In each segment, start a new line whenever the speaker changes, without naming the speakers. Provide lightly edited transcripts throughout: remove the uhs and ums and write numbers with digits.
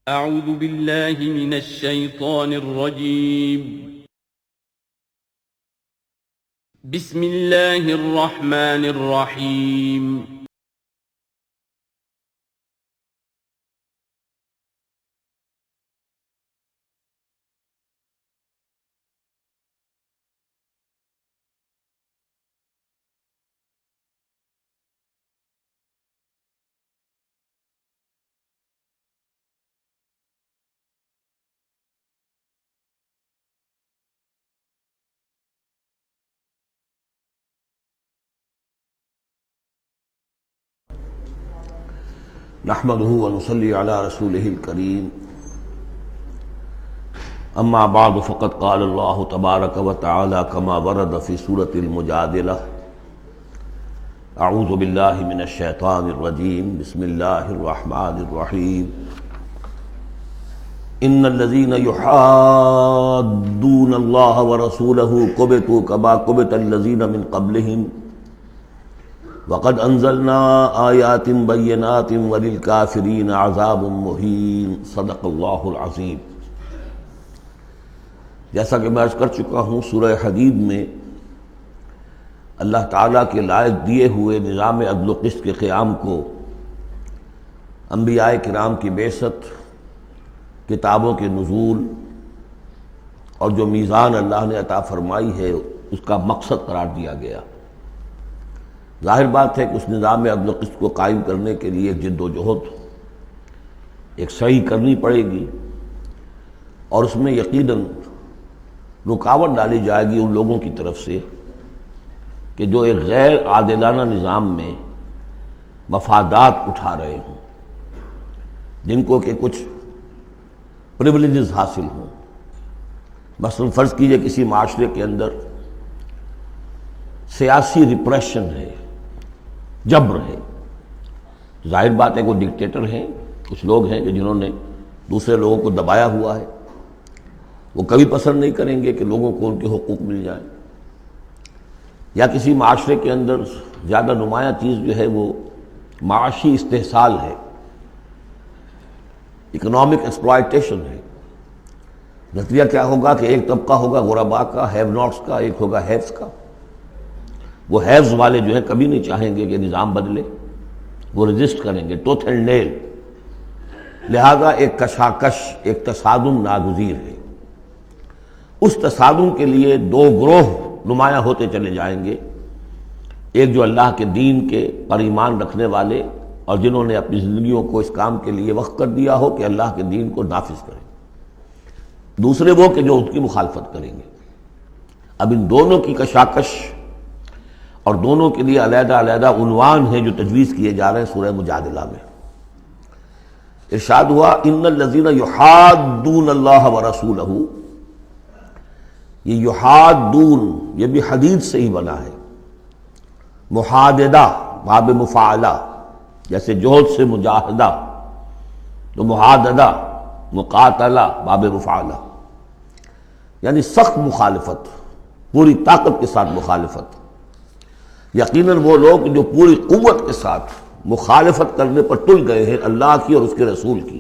اعوذ باللہ من الشیطان الرجیم بسم اللہ الرحمن الرحیم
نحمده ونصلي على رسوله الكريم اما بعد فقد قال الله تبارك وتعالى كما ورد في سورة المجادلة اعوذ بالله من الشيطان الرجيم بسم الله الرحمن الرحيم ان الذين يحادون الله ورسوله كبتوا كما كبت الذين من قبلهم وقد انزلنا آیات بینات وللکافرین عذاب مہین صدق اللہ العظیم۔ جیسا کہ میں عرض کر چکا ہوں، سورہ حدید میں اللہ تعالیٰ کے لائق دیے ہوئے نظام عدل و قسط کے قیام کو، انبیاء کرام کی بعثت، کتابوں کے نزول اور جو میزان اللہ نے عطا فرمائی ہے اس کا مقصد قرار دیا گیا۔ ظاہر بات ہے کہ اس نظام عدل و قسط کو قائم کرنے کے لیے ایک جد و جہد، ایک سعی کرنی پڑے گی، اور اس میں یقیناً رکاوٹ ڈالی جائے گی ان لوگوں کی طرف سے کہ جو ایک غیر عادلانہ نظام میں مفادات اٹھا رہے ہوں، جن کو کہ کچھ پریولیجز حاصل ہوں۔ مثلا فرض کیجئے کسی معاشرے کے اندر سیاسی ریپریشن ہے، جبر ہے، ظاہر بات ہے کہ ڈکٹیٹر ہیں، کچھ لوگ ہیں کہ جنہوں نے دوسرے لوگوں کو دبایا ہوا ہے، وہ کبھی پسند نہیں کریں گے کہ لوگوں کو ان کے حقوق مل جائیں۔ یا کسی معاشرے کے اندر زیادہ نمایاں چیز جو ہے وہ معاشی استحصال ہے، اکنامک ایکسپلائٹیشن ہے۔ نتیجہ کیا ہوگا کہ ایک طبقہ ہوگا غرباء کا، ہیو ناٹس کا، ایک ہوگا ہیوز کا۔ وہ ہیوز والے جو ہیں کبھی نہیں چاہیں گے کہ نظام بدلے، وہ رجسٹ کریں گے ٹوتھ اینڈ نیل۔ لہذا ایک کشاکش، ایک تصادم ناگزیر ہے۔ اس تصادم کے لیے دو گروہ نمایاں ہوتے چلے جائیں گے، ایک جو اللہ کے دین کے پر ایمان رکھنے والے اور جنہوں نے اپنی زندگیوں کو اس کام کے لیے وقف کر دیا ہو کہ اللہ کے دین کو نافذ کریں، دوسرے وہ کہ جو اس کی مخالفت کریں گے۔ اب ان دونوں کی کشاکش اور دونوں کے لیے علیحدہ علیحدہ عنوان ہیں جو تجویز کیے جا رہے ہیں سورہ مجادلہ میں۔ ارشاد ہوا ان الذین یحادون اللہ ورسولہ، یہ یحادون یہ بھی حدید سے ہی بنا ہے، محاددہ باب مفاعلہ، جیسے جہد سے مجاہدہ تو محاددہ مقاتلہ باب مفاعلہ، یعنی سخت مخالفت، پوری طاقت کے ساتھ مخالفت۔ یقیناً وہ لوگ جو پوری قوت کے ساتھ مخالفت کرنے پر تل گئے ہیں اللہ کی اور اس کے رسول کی،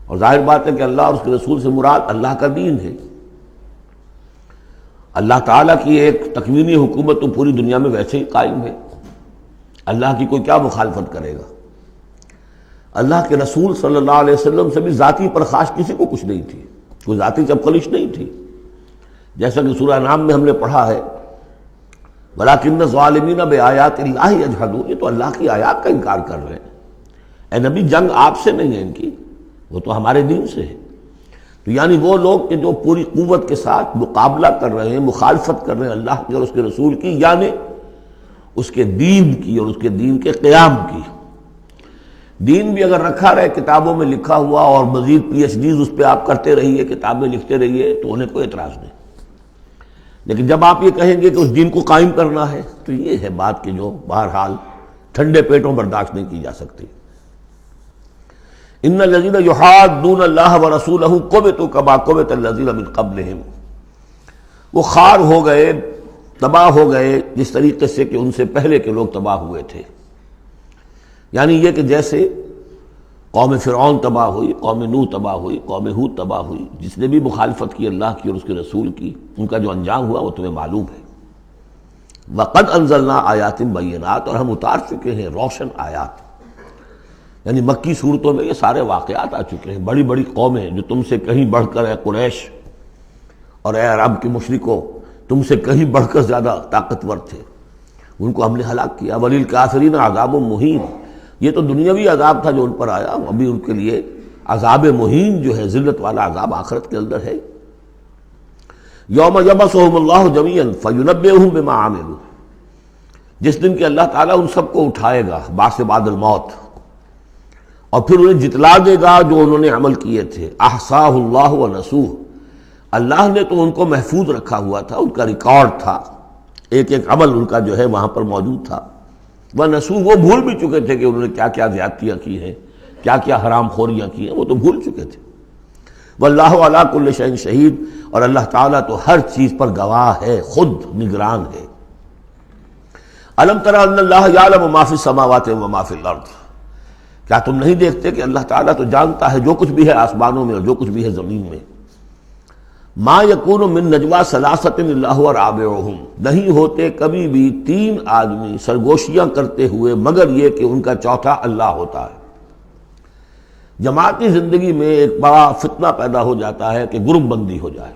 اور ظاہر بات ہے کہ اللہ اور اس کے رسول سے مراد اللہ کا دین ہے۔ اللہ تعالیٰ کی ایک تکوینی حکومت تو پوری دنیا میں ویسے ہی قائم ہے، اللہ کی کوئی کیا مخالفت کرے گا؟ اللہ کے رسول صلی اللہ علیہ وسلم سے بھی ذاتی پرخاش کسی کو کچھ نہیں تھی، کوئی ذاتی چپقلش نہیں تھی، جیسا کہ سورہ انعام میں ہم نے پڑھا ہے وَلَٰكِنَّ الظَّالِمِينَ بِآيَاتِ اللَّهِ يَجْحَدُونَ، یہ تو اللہ کی آیات کا انکار کر رہے ہیں۔ اے نبی جنگ آپ سے نہیں ہے ان کی، وہ تو ہمارے دین سے ہے۔ تو یعنی وہ لوگ کہ جو پوری قوت کے ساتھ مقابلہ کر رہے ہیں، مخالفت کر رہے ہیں اللہ کی اور اس کے رسول کی، یعنی اس کے دین کی اور اس کے دین کے قیام کی۔ دین بھی اگر رکھا رہے کتابوں میں لکھا ہوا اور مزید پی ایچ ڈیز اس پہ آپ کرتے رہیے، کتابیں لکھتے رہیے، تو انہیں کوئی اعتراض نہیں، لیکن جب آپ یہ کہیں گے کہ اس دین کو قائم کرنا ہے تو یہ ہے بات کہ جو بہرحال ٹھنڈے پیٹوں برداشت نہیں کی جا سکتی۔ ان الذین یحادون اللہ ورسولہ کبتوا کما کبت الذین من قبلہم، وہ خار ہو گئے، تباہ ہو گئے جس طریقے سے کہ ان سے پہلے کے لوگ تباہ ہوئے تھے۔ یعنی یہ کہ جیسے قوم فرعون تباہ ہوئی، قوم نوح تباہ ہوئی، قوم ہود تباہ ہوئی، جس نے بھی مخالفت کی اللہ کی اور اس کے رسول کی، ان کا جو انجام ہوا وہ تمہیں معلوم ہے۔ وَقَدْ أَنزَلْنَا آیَاتٍ بَيِّنَاتٍ، اور ہم اتار چکے ہیں روشن آیات، یعنی مکی صورتوں میں یہ سارے واقعات آ چکے ہیں۔ بڑی بڑی قومیں جو تم سے کہیں بڑھ کر، اے قریش اور اے عرب کے مشرکو، تم سے کہیں بڑھ کر زیادہ طاقتور تھے، ان کو ہم نے ہلاک کیا۔ وَلِلْكَافِرِينَ عَذَابٌ مُّهِينٌ، یہ تو دنیاوی عذاب تھا جو ان پر آیا، ابھی ان کے لیے عذاب مہین جو ہے ذلت والا عذاب آخرت کے اندر ہے۔ یوم یبعثہم اللہ جمیعا فینبئہم بما عملوا، جس دن کہ اللہ تعالیٰ ان سب کو اٹھائے گا بعث بعد الموت، اور پھر انہیں جتلا دے گا جو انہوں نے عمل کیے تھے۔ احصاہ اللہ ونسوہ، اللہ نے تو ان کو محفوظ رکھا ہوا تھا، ان کا ریکارڈ تھا، ایک ایک عمل ان کا جو ہے وہاں پر موجود تھا۔ ونسوہ، وہ بھول بھی چکے تھے کہ انہوں نے کیا کیا زیادتیاں کی ہیں، کیا کیا حرام خوریاں کی ہیں، وہ تو بھول چکے تھے۔ واللہ علی کل شیء شہید، اور اللہ تعالیٰ تو ہر چیز پر گواہ ہے، خود نگران ہے۔ الم تر ان اللہ یعلم ما فی السماوات و ما فی الارض، کیا تم نہیں دیکھتے کہ اللہ تعالیٰ تو جانتا ہے جو کچھ بھی ہے آسمانوں میں اور جو کچھ بھی ہے زمین میں۔ ما یکون من نجوا ثلاثۃ الا هو رابعہم، نہیں ہوتے کبھی بھی تین آدمی سرگوشیاں کرتے ہوئے مگر یہ کہ ان کا چوتھا اللہ ہوتا ہے۔ جماعتی زندگی میں ایک بڑا فتنہ پیدا ہو جاتا ہے کہ گروپ بندی ہو جائے،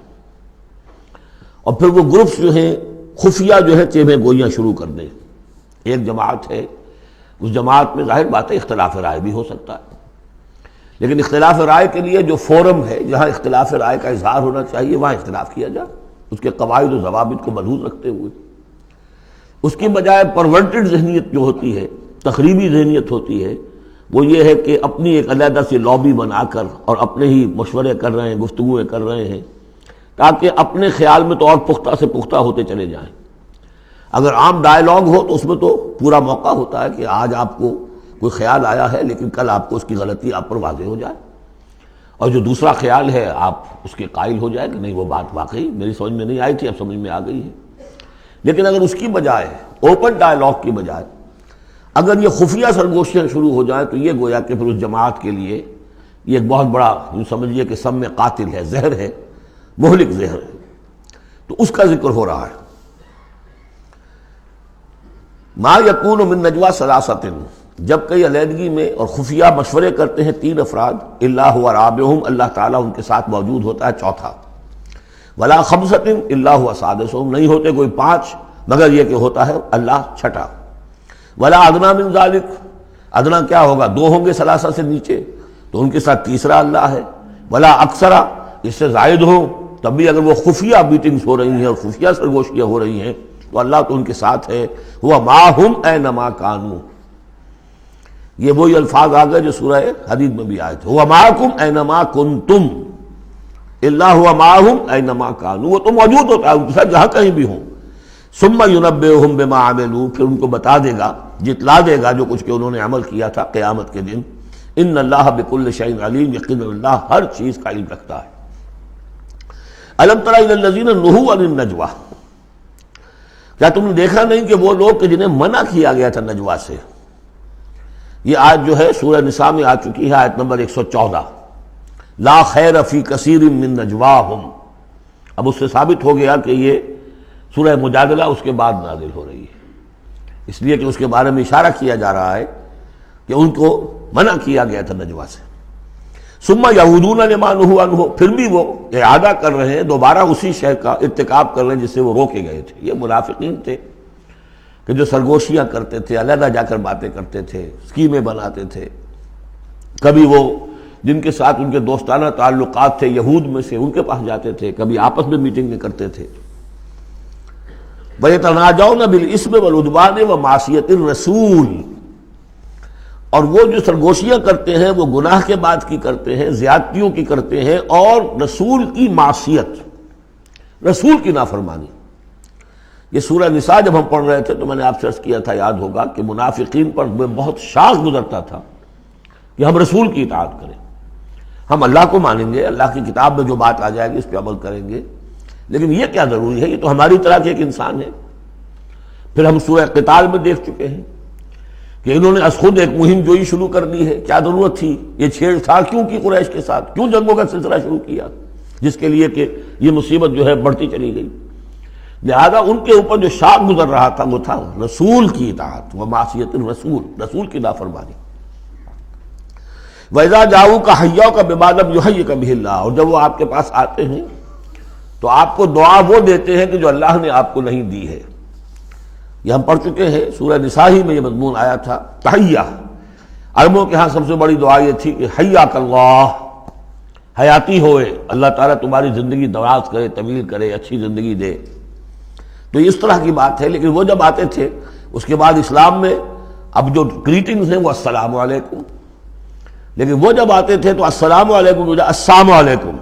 اور پھر وہ گروپس جو ہیں خفیہ جو ہے چیمیں گوئیاں شروع کر دیں۔ ایک جماعت ہے، اس جماعت میں ظاہر بات ہے اختلاف رائے بھی ہو سکتا ہے، لیکن اختلاف رائے کے لیے جو فورم ہے جہاں اختلاف رائے کا اظہار ہونا چاہیے وہاں اختلاف کیا جائے، اس کے قواعد و ضوابط کو ملحوظ رکھتے ہوئے۔ اس کی بجائے پرورٹڈ ذہنیت جو ہوتی ہے، تخریبی ذہنیت ہوتی ہے، وہ یہ ہے کہ اپنی ایک علیحدہ سی لابی بنا کر اور اپنے ہی مشورے کر رہے ہیں، گفتگویں کر رہے ہیں، تاکہ اپنے خیال میں تو اور پختہ سے پختہ ہوتے چلے جائیں۔ اگر عام ڈائیلاگ ہو تو اس میں تو پورا موقع ہوتا ہے کہ آج آپ کو کوئی خیال آیا ہے لیکن کل آپ کو اس کی غلطی آپ پر واضح ہو جائے، اور جو دوسرا خیال ہے آپ اس کے قائل ہو جائے کہ نہیں وہ بات واقعی میری سمجھ میں نہیں آئی تھی، اب سمجھ میں آ گئی ہے۔ لیکن اگر اس کی بجائے اوپن ڈائیلاگ کی بجائے اگر یہ خفیہ سرگوشیاں شروع ہو جائیں تو یہ گویا کہ پھر اس جماعت کے لیے یہ ایک بہت بڑا یوں سمجھیے کہ سم میں قاتل ہے، زہر ہے، مہلک زہر ہے، تو اس کا ذکر ہو رہا ہے۔ ما یکون من نجوا ثلاثۃ، جب کئی علیحدگی میں اور خفیہ مشورے کرتے ہیں تین افراد، الا هو رابعہم، اللہ تعالیٰ ان کے ساتھ موجود ہوتا ہے چوتھا، ولا خمسۃ الا هو سادسہم، نہیں ہوتے کوئی پانچ مگر یہ کہ ہوتا ہے اللہ چھٹا، ولا ادنی من ذلک، ادنا کیا ہوگا، دو ہوں گے ثلاثہ سے نیچے تو ان کے ساتھ تیسرا اللہ ہے، ولا اکثرا، اس سے زائد ہوں تب بھی اگر وہ خفیہ میٹنگز ہو رہی ہیں اور خفیہ سرگوشیاں ہو رہی ہیں تو اللہ تو ان کے ساتھ ہے۔ ہوا معہم اینما کانوا، یہ وہی الفاظ آ گئے جو سورہ حدید میں بھی آئے تھے، ہوا معکم اینما کنتم، الا ہوا معہم اینما کانوا، وہ تو موجود ہوتا ہے ان کے ساتھ جہاں کہیں بھی ہوں۔ ثم ینبئہم بما عملوا، پھر ان کو بتا دے گا، جتلا دے گا جو کچھ کہ انہوں نے عمل کیا تھا قیامت کے دن۔ ان اللہ بکل شیء علیم، یقینا اللہ ہر چیز کا علم رکھتا ہے۔ الم تر الی الذین نہوا عن النجوی، کیا تم نے دیکھا نہیں کہ وہ لوگ کہ جنہیں منع کیا گیا تھا نجوا سے؟ یہ آیت جو ہے سورہ نساء میں آ چکی ہے، آیت نمبر 114، لا خیر فی کثیر من نجواہم۔ اب اس سے ثابت ہو گیا کہ یہ سورہ مجادلہ اس کے بعد نازل ہو رہی ہے، اس لیے کہ اس کے بارے میں اشارہ کیا جا رہا ہے کہ ان کو منع کیا گیا تھا نجوا سے۔ ثم یعودون لما نہوا عنہ، پھر بھی وہ اعادہ کر رہے ہیں، دوبارہ اسی شے کا ارتکاب کر رہے ہیں جس سے وہ روکے گئے تھے۔ یہ منافقین تھے کہ جو سرگوشیاں کرتے تھے، علیحدہ جا کر باتیں کرتے تھے، اسکیمیں بناتے تھے، کبھی وہ جن کے ساتھ ان کے دوستانہ تعلقات تھے یہود میں سے ان کے پاس جاتے تھے، کبھی آپس میں میٹنگیں کرتے تھے۔ وَيَتَنَاجَوْنَ بِالْإِثْمِ وَالْعُدْوَانِ وَمَعْصِيَتِ الرَّسُولِ، اور وہ جو سرگوشیاں کرتے ہیں وہ گناہ کے بعد کی کرتے ہیں، زیادتیوں کی کرتے ہیں، اور رسول کی معصیت، رسول کی نافرمانی۔ یہ سورہ نساء جب ہم پڑھ رہے تھے تو میں نے آپ سے عرض کیا تھا، یاد ہوگا کہ منافقین پر بہت شاخ گزرتا تھا کہ ہم رسول کی اطاعت کریں، ہم اللہ کو مانیں گے، اللہ کی کتاب میں جو بات آ جائے گی اس پہ عمل کریں گے، لیکن یہ کیا ضروری ہے، یہ تو ہماری طرح کے ایک انسان ہے۔ پھر ہم سورہ قتال میں دیکھ چکے ہیں کہ انہوں نے از خود ایک مہم جوئی شروع کر دی ہے. کیا ضرورت تھی یہ چھیڑ چھاڑ کیوں کی قریش کے ساتھ؟ کیوں جنگوں کا سلسلہ شروع کیا جس کے لیے کہ یہ مصیبت جو ہے بڑھتی چلی گئی؟ لہذا ان کے اوپر جو شاق گزر رہا تھا وہ تھا رسول کی اطاعت و معصیت الرسول، رسول کی نافرمانی. وَإِذَا جَاءُوكَ حَيَّوْكَ بِمَا لَمْ يُحَيِّكَ بِهِ اللَّهُ، اور جب وہ آپ کے پاس آتے ہیں تو آپ کو دعا وہ دیتے ہیں کہ جو اللہ نے آپ کو نہیں دی ہے. یہ ہم پڑھ چکے ہیں سورہ نساء ہی میں یہ مضمون آیا تھا. تحیہ، عربوں کے ہاں سب سے بڑی دعا یہ تھی کہ حیاک اللہ، حیاتی ہوئے، اللہ تعالیٰ تمہاری زندگی دراز کرے، طویل کرے، اچھی زندگی دے. تو اس طرح کی بات ہے. لیکن وہ جب آتے تھے اس کے بعد اسلام میں اب جو گریٹنگز ہیں وہ السلام علیکم، لیکن وہ جب آتے تھے تو السلام علیکم السلام علیکم،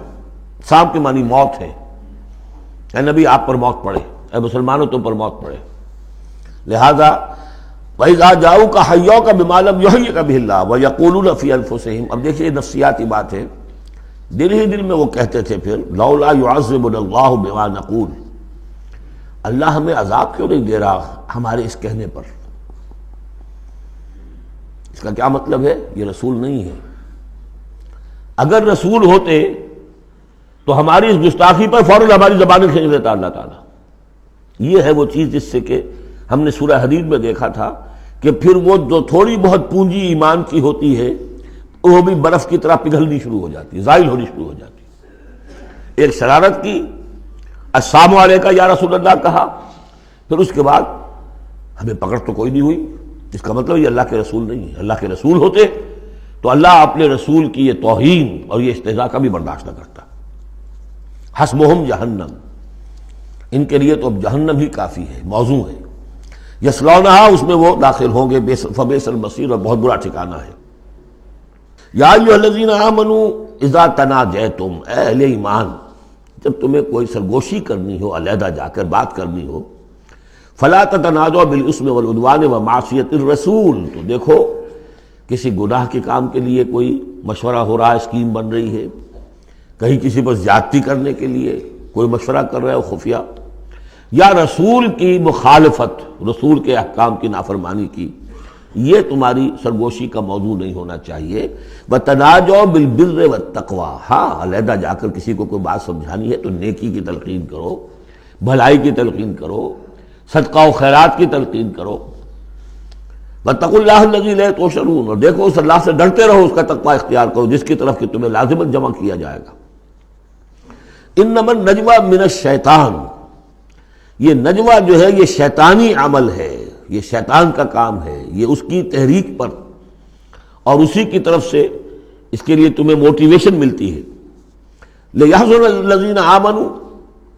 سام کے معنی موت ہے. اے نبی آپ پر موت پڑے، اے مسلمانوں تم پر موت پڑے. لہذا وَإِذَا جَاءُوكَ حَيَّوْكَ بِمَا لَمْ يُحَيِّكَ بِهِ اللَّهُ وَيَقُولُونَ فِي أَنفُسِهِمْ. اب دیکھیے نفسیاتی بات ہے، دل ہی دل میں وہ کہتے تھے پھر لولا يعذبنا الله بما نقول، اللہ ہمیں عذاب کیوں نہیں دے رہا ہمارے اس کہنے پر. اس کا کیا مطلب ہے؟ یہ رسول نہیں ہے. اگر رسول ہوتے تو ہماری اس گستاخی پر فوراً ہماری زبانیں کھینچ لیتا اللہ تعالیٰ. یہ ہے وہ چیز جس سے کہ ہم نے سورہ حدید میں دیکھا تھا کہ پھر وہ جو تھوڑی بہت پونجی ایمان کی ہوتی ہے وہ بھی برف کی طرح پگھلنی شروع ہو جاتی ہے، زائل ہونی شروع ہو جاتی ہے. ایک شرارت کی، السلام علیکم یا رسول اللہ کہا، پھر اس کے بعد ہمیں پکڑ تو کوئی نہیں ہوئی. اس کا مطلب یہ اللہ کے رسول نہیں ہے. اللہ کے رسول ہوتے تو اللہ اپنے رسول کی یہ توہین اور یہ استہزاء کبھی برداشت نہ کرتا. حسبہم جہنم، ان کے لیے تو اب جہنم ہی کافی ہے، موضوع ہے. یصلونہا، اس میں وہ داخل ہوں گے، فبئس المصیر، اور بہت برا ٹھکانہ ہے. یا ایھا الذین آمنوا اذا تناجیتم، اے اہل ایمان جب تمہیں کوئی سرگوشی کرنی ہو، علیحدہ جا کر بات کرنی ہو، فلا تتناجوا بالاسم والعدوان ومعصیۃ الرسول، تو دیکھو کسی گناہ کے کام کے لیے کوئی مشورہ ہو رہا ہے، اسکیم بن رہی ہے، کہیں کسی پر زیادتی کرنے کے لیے کوئی مشورہ کر رہا ہے خفیہ، یا رسول کی مخالفت، رسول کے احکام کی نافرمانی کی، یہ تمہاری سرگوشی کا موضوع نہیں ہونا چاہیے. وَتَنَاجَوْا بِالْبِرِّ وَالتَّقْوَىٰ، ہاں علیحدہ جا کر کسی کو کوئی بات سمجھانی ہے تو نیکی کی تلقین کرو، بھلائی کی تلقین کرو، صدقہ و خیرات کی تلقین کرو. وَاتَّقُوا اللَّهَ الَّذِي إِلَيْهِ تُحْشَرُونَ، اور دیکھو اس اللہ سے ڈرتے رہو، اس کا تقوی اختیار کرو جس کی طرف کہ تمہیں لازماً جمع کیا جائے گا. انما النجوى من الشیطان، یہ نجوہ جو ہے یہ شیطانی عمل ہے، یہ شیطان کا کام ہے، یہ اس کی تحریک پر اور اسی کی طرف سے اس کے لیے تمہیں موٹیویشن ملتی ہے. لِيَحْزُنَ الَّذِينَ آمَنُوا،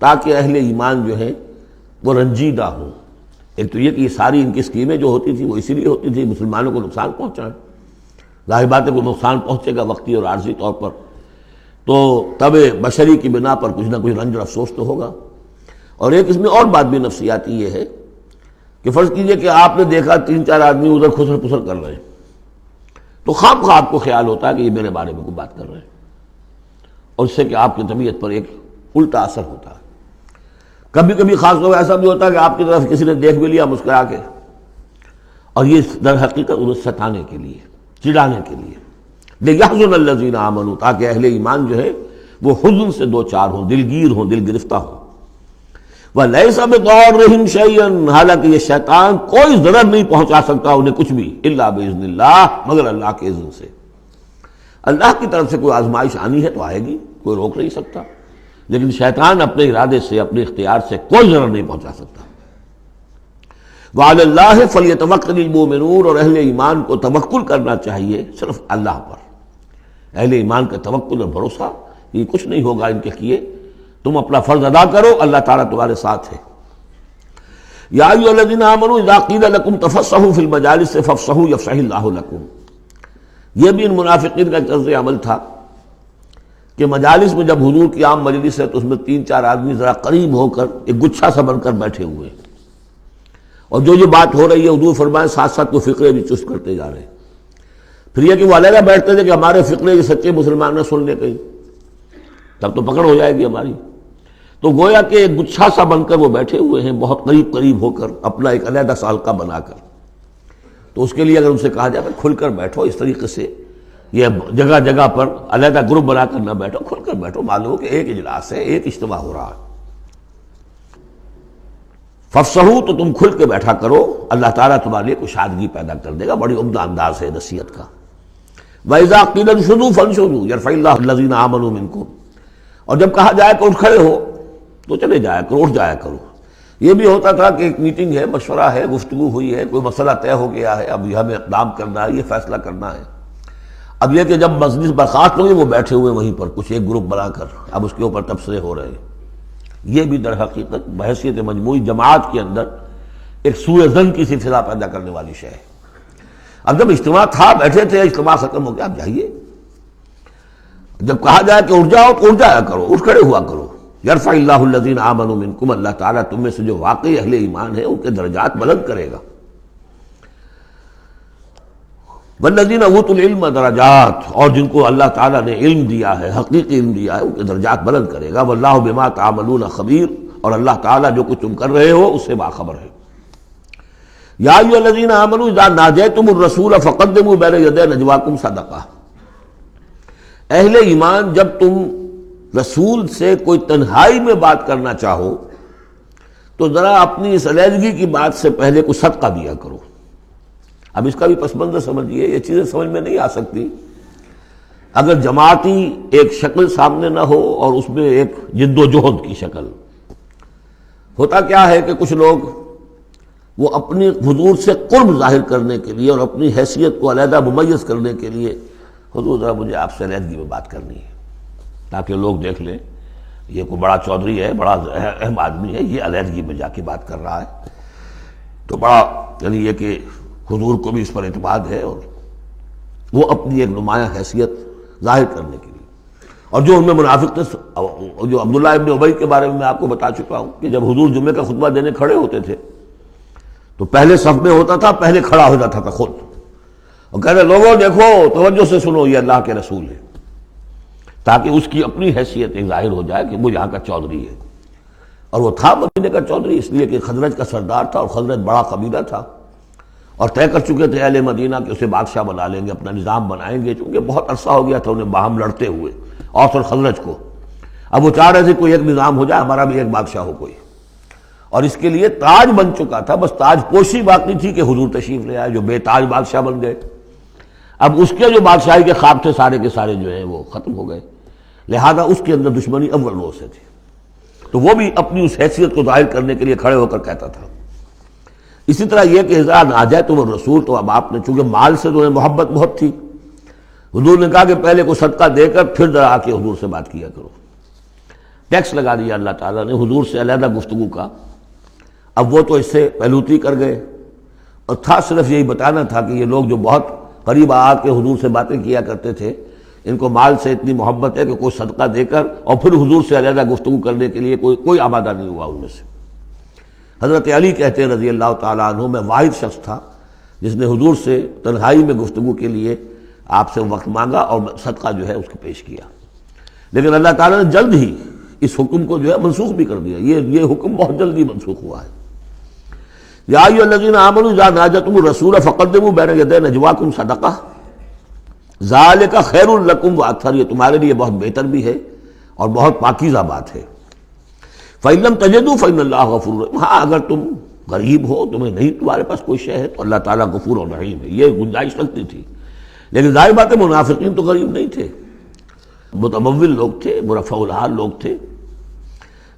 تاکہ اہل ایمان جو ہیں وہ رنجیدہ ہوں. ایک تو یہ کہ یہ ساری ان کی اسکیمیں جو ہوتی تھیں وہ اسی لیے ہوتی تھی مسلمانوں کو نقصان پہنچائیں. ظاہر بات ہے کوئی نقصان پہنچے گا وقتی اور عارضی طور پر تو طبع بشری کی بنا پر کچھ نہ کچھ رنج اور افسوس تو ہوگا. اور ایک اس میں اور بات بھی نفسیاتی یہ ہے کہ فرض کیجئے کہ آپ نے دیکھا 3-4 آدمی ادھر خسر پسر کر رہے ہیں تو خواہ آپ کو خیال ہوتا ہے کہ یہ میرے بارے میں کوئی بات کر رہے ہیں، اور اس سے کہ آپ کی طبیعت پر ایک الٹا اثر ہوتا ہے. کبھی کبھی خاص طور ایسا بھی ہوتا ہے کہ آپ کی طرف کسی نے دیکھ بھی لیا مسکرا کے، اور یہ در حقیقت انہیں ستانے کے لیے، چڑھانے کے لیے. لِيَحْزُنَ الَّذِينَ آمَنُوا، تاکہ اہل ایمان جو ہے وہ حزن سے دوچار ہوں، دلگیر ہوں، دل گرفتہ ہوں. وَلَيْسَ بِضَارِّهِمْ شَيْئًا، حالانکہ یہ شیطان کوئی ضرر نہیں پہنچا سکتا انہیں کچھ بھی، إِلَّا بِإِذْنِ اللَّهِ، مگر اللہ کے اذن سے. اللہ کی طرف سے کوئی آزمائش آنی ہے تو آئے گی، کوئی روک نہیں سکتا، لیکن شیطان اپنے ارادے سے، اپنے اختیار سے کوئی ضرر نہیں پہنچا سکتا. وَعَلَى اللَّهِ فَلْيَتَوَكَّلِ الْمُؤْمِنُونَ، اور اہل ایمان کو توکل کرنا چاہیے صرف اللہ پر. اہل ایمان کا توکل اور بھروسہ یہ کچھ نہیں ہوگا ان کے کیے، تم اپنا فرض ادا کرو، اللہ تعالیٰ تمہارے ساتھ ہے. یا ایھا الذین آمنوا اذا قیل لکم تفصحوا فی المجالس فافصحوا یفصح اللہ لکم. یہ بھی ان منافقین کا طرز عمل تھا کہ مجالس میں جب حضور کی عام مجلس ہے تو اس میں 3-4 آدمی ذرا قریب ہو کر ایک گچھا سا بن کر بیٹھے ہوئے ہیں، اور جو بات ہو رہی ہے حضور فرمائے ساتھ ساتھ وہ فقرے بھی چست کرتے جا رہے ہیں. پھر یہ کہ وہ علیحدہ بیٹھتے تھے کہ ہمارے فقرے یہ سچے مسلمان نہ سن لے کہیں، تب تو پکڑ ہو جائے گی ہماری. تو گویا کہ ایک گچھا سا بن کر وہ بیٹھے ہوئے ہیں، بہت قریب ہو کر، اپنا ایک علیحدہ سا حلقہ بنا کر. تو اس کے لیے اگر ان سے کہا جائے کہ کھل کر بیٹھو، اس طریقے سے یہ جگہ جگہ پر علیحدہ گروپ بنا کر نہ بیٹھو، کھل کر بیٹھو، معلوم ہو کہ ایک اجلاس ہے، ایک اجتماع ہو رہا ہے۔ فافصحوا، تو تم کھل کے بیٹھا کرو، اللہ تعالیٰ تمہارے لیے کشادگی پیدا کر دے گا۔ بڑی عمدہ انداز ہے نصیحت کا۔ وَإِذَا قِيلَ انشُزُوا فَانشُزُوا يَرْفَعِ اللَّهُ الَّذِينَ آمَنُوا مِنكُمْ، اور جب کہا جائے کہ اٹھ کھڑے ہو تو چلے جایا کرو، اٹھ جایا کرو۔ یہ بھی ہوتا تھا کہ ایک میٹنگ ہے، مشورہ ہے، گفتگو ہوئی ہے، کوئی مسئلہ طے ہو گیا ہے، اب یہ ہمیں اقدام کرنا ہے، یہ فیصلہ کرنا ہے۔ اب یہ کہ جب مجلس برخاست ہوئی، وہ بیٹھے ہوئے وہیں پر کچھ ایک گروپ بنا کر اب اس کے اوپر تبصرے ہو رہے ہیں۔ یہ بھی در حقیقت بحیثیت مجموعی جماعت کے اندر ایک سوء ظن کی سی فضا پیدا کرنے والی شے ہے۔ اب جب اجتماع تھا، بیٹھے تھے، اجتماع ختم ہو گیا، اب جائیے۔ جب کہا جائے کہ اٹھ جاؤ تو اٹھ جایا کرو، اٹھ کھڑے ہوا کرو۔ یرفع اللہ الذین آمنوا منکم، اللہ تعالیٰ تم میں سے جو واقعی اہل ایمان ہے ان کے درجات بلند کرے گا۔ والذین اوتوا العلم درجات، اور جن کو اللہ تعالیٰ نے علم دیا ہے، حقیقی علم دیا ہے، ان کے درجات بلند کرے گا۔ واللہ بما تعملون خبیر، اور اللہ تعالیٰ جو کچھ تم کر رہے ہو اس سے باخبر ہے۔ یا ایھا الذین آمنوا اذا ناجیتم الرسول فقدموا بین یدی نجواکم صدقہ، اہل ایمان جب تم رسول سے کوئی تنہائی میں بات کرنا چاہو تو ذرا اپنی اس علیحدگی کی بات سے پہلے کوئی صدقہ دیا کرو۔ اب اس کا بھی پس منظر سمجھیے، یہ چیزیں سمجھ میں نہیں آ سکتی اگر جماعتی ایک شکل سامنے نہ ہو اور اس میں ایک جد و جہد کی شکل۔ ہوتا کیا ہے کہ کچھ لوگ وہ اپنی حضور سے قرب ظاہر کرنے کے لیے اور اپنی حیثیت کو علیحدہ ممیز کرنے کے لیے، حضور ذرا مجھے آپ سے علیحدگی میں بات کرنی ہے تاکہ لوگ دیکھ لیں یہ کوئی بڑا چودھری ہے، بڑا اہم آدمی ہے، یہ علیحدگی میں جا کے بات کر رہا ہے، تو بڑا یعنی یہ کہ حضور کو بھی اس پر اعتماد ہے، اور وہ اپنی ایک نمایاں حیثیت ظاہر کرنے کے لیے۔ اور جو ان میں منافق تھے، جو عبداللہ ابن ابی کے بارے میں آپ کو بتا چکا ہوں کہ جب حضور جمعے کا خطبہ دینے کھڑے ہوتے تھے تو پہلے صف میں ہوتا تھا، پہلے کھڑا ہو جاتا تھا خود، اور کہتے لوگوں دیکھو توجہ سے سنو، یہ اللہ کے رسول ہے، تاکہ اس کی اپنی حیثیت ایک ظاہر ہو جائے کہ وہ یہاں کا چودھری ہے۔ اور وہ تھا مدینے کا چودھری، اس لیے کہ خزرج کا سردار تھا، اور خزرج بڑا قبیلہ تھا، اور طے کر چکے تھے اہل مدینہ کہ اسے بادشاہ بنا لیں گے، اپنا نظام بنائیں گے، چونکہ بہت عرصہ ہو گیا تھا انہیں باہم لڑتے ہوئے اوس اور خزرج کو۔ اب وہ چاہ رہے تھے کوئی ایک نظام ہو جائے، ہمارا بھی ایک بادشاہ ہو کوئی، اور اس کے لیے تاج بن چکا تھا، بس تاج پوشی باقی تھی کہ حضور تشریف لے آئے جو بے تاج بادشاہ بن گئے۔ اب اس کے جو بادشاہی کے خواب تھے سارے کے سارے جو ہیں وہ ختم ہو گئے، لہذا اس کے اندر دشمنی اول روز سے تھی، تو وہ بھی اپنی اس حیثیت کو ظاہر کرنے کے لیے کھڑے ہو کر کہتا تھا۔ اسی طرح یہ کہ اذا ناجیتم الرسول، تو اب آپ نے چونکہ مال سے انہیں محبت بہت تھی، حضور نے کہا کہ پہلے کوئی صدقہ دے کر پھر ذرا آ کے حضور سے بات کیا کرو۔ ٹیکس لگا دیا اللہ تعالیٰ نے حضور سے علیحدہ گفتگو کا۔ اب وہ تو اس سے پہلوتی کر گئے، اور تھا صرف یہی بتانا تھا کہ یہ لوگ جو بہت قریب آ کے حضور سے باتیں کیا کرتے تھے، ان کو مال سے اتنی محبت ہے کہ کوئی صدقہ دے کر اور پھر حضور سے علیحدہ گفتگو کرنے کے لیے کوئی آمادہ نہیں ہوا ان میں سے۔ حضرت علی کہتے ہیں رضی اللہ تعالیٰ عنہ، میں واحد شخص تھا جس نے حضور سے تنہائی میں گفتگو کے لیے آپ سے وقت مانگا اور صدقہ جو ہے اس کو پیش کیا، لیکن اللہ تعالیٰ نے جلد ہی اس حکم کو جو ہے منسوخ بھی کر دیا۔ یہ حکم بہت جلدی منسوخ ہوا ہے۔ یا ایھا الذین آمنوا اذا ناجیتم الرسول فقدموا بین یدی نجواکم صدقہ ذالک خیر لکم واطہر، یہ تمہارے لیے بہت بہتر بھی ہے اور بہت پاکیزہ بات ہے۔ فإن لم تجدوا فإن اللہ غفور رحیم، ہاں اگر تم غریب ہو، تمہیں نہیں تمہارے پاس کوئی شے ہے، تو اللہ تعالیٰ غفور اور رحیم ہے، یہ گنجائش رکھتی تھی۔ لیکن ظاہر بات ہے منافقین تو غریب نہیں تھے، متمول لوگ تھے، مرفع الحال لوگ تھے۔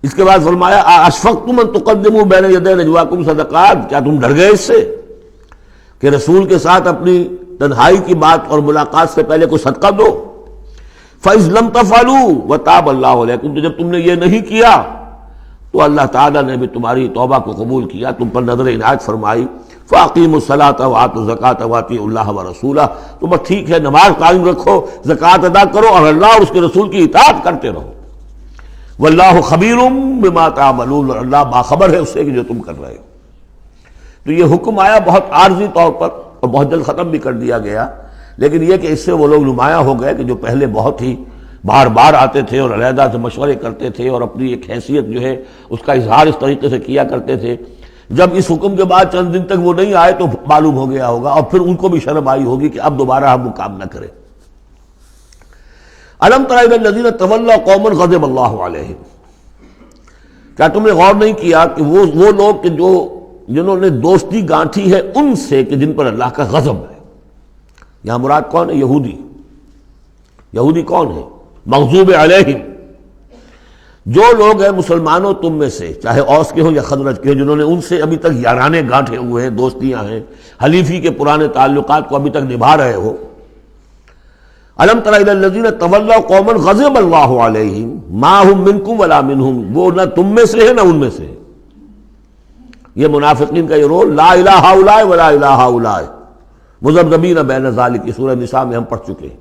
اس کے بعد فرمایا اشفقتم ان تقدموا بین یدی نجواکم صدقات، کیا تم ڈر گئے اس سے کہ رسول کے ساتھ اپنی تنہائی کی بات اور ملاقات سے پہلے کوئی صدقہ دو؟ فَإِذْ لَمْ تَفْعَلُوا وَتَابَ اللَّهُ عَلَيْكُمْ، تو جب تم نے یہ نہیں کیا تو اللہ تعالیٰ نے بھی تمہاری توبہ کو قبول کیا، تم پر نظر عنایت فرمائی۔ فَأَقِیمُوا الصَّلَاةَ وَآتُوا الزَّکَاةَ وَأَطِیعُوا اللَّهَ وَرَسُولَهُ، تو بس ٹھیک ہے نماز قائم رکھو، زکوٰۃ ادا کرو، اور اللہ اور اس کے رسول کی اطاعت کرتے رہو۔ واللہ خبیر بما تعملون، اور اللہ باخبر ہے اس سے کہ جو تم کر رہے ہو۔ تو یہ حکم آیا بہت عارضی طور پر اور بہت جلد ختم بھی کر دیا گیا، لیکن یہ کہ اس سے وہ لوگ نمایاں ہو گئے کہ جو پہلے بہت ہی بار بار آتے تھے اور علیحدہ سے مشورے کرتے تھے اور اپنی ایک حیثیت جو ہے اس کا اظہار اس طریقے سے کیا کرتے تھے جب اس حکم کے بعد چند دن تک وہ نہیں آئے تو معلوم ہو گیا ہوگا، اور پھر ان کو بھی شرم آئی ہوگی کہ اب دوبارہ ہم وہ کام نہ کریں۔ الم تر الی الذین تولوا قوما غضب اللہ علیہم، کیا تم نے غور نہیں کیا کہ وہ لوگ کہ جنہوں نے دوستی گانٹھی ہے ان سے کہ جن پر اللہ کا غضب ہے۔ یہاں مراد کون ہے؟ یہودی۔ یہودی کون ہے؟ مغضوب علیہم، جو لوگ ہیں مسلمانوں تم میں سے، چاہے اوس کے ہوں یا خزرج کے ہوں، جنہوں نے ان سے ابھی تک یارانے گانٹھے ہوئے ہیں، دوستیاں ہیں، حلیفی کے پرانے تعلقات کو ابھی تک نبھا رہے ہو۔ الم تر الی الذین تولوا قوما غضب اللہ علیہم ما هم منکم ولا منہم، وہ نہ تم میں سے ہے نہ ان میں سے۔ یہ منافقین کا یہ رول، لا الہ ہؤلاء ولا الہ ہؤلاء، مذبذبین بین ذلک، سورہ نساء میں ہم پڑھ چکے ہیں۔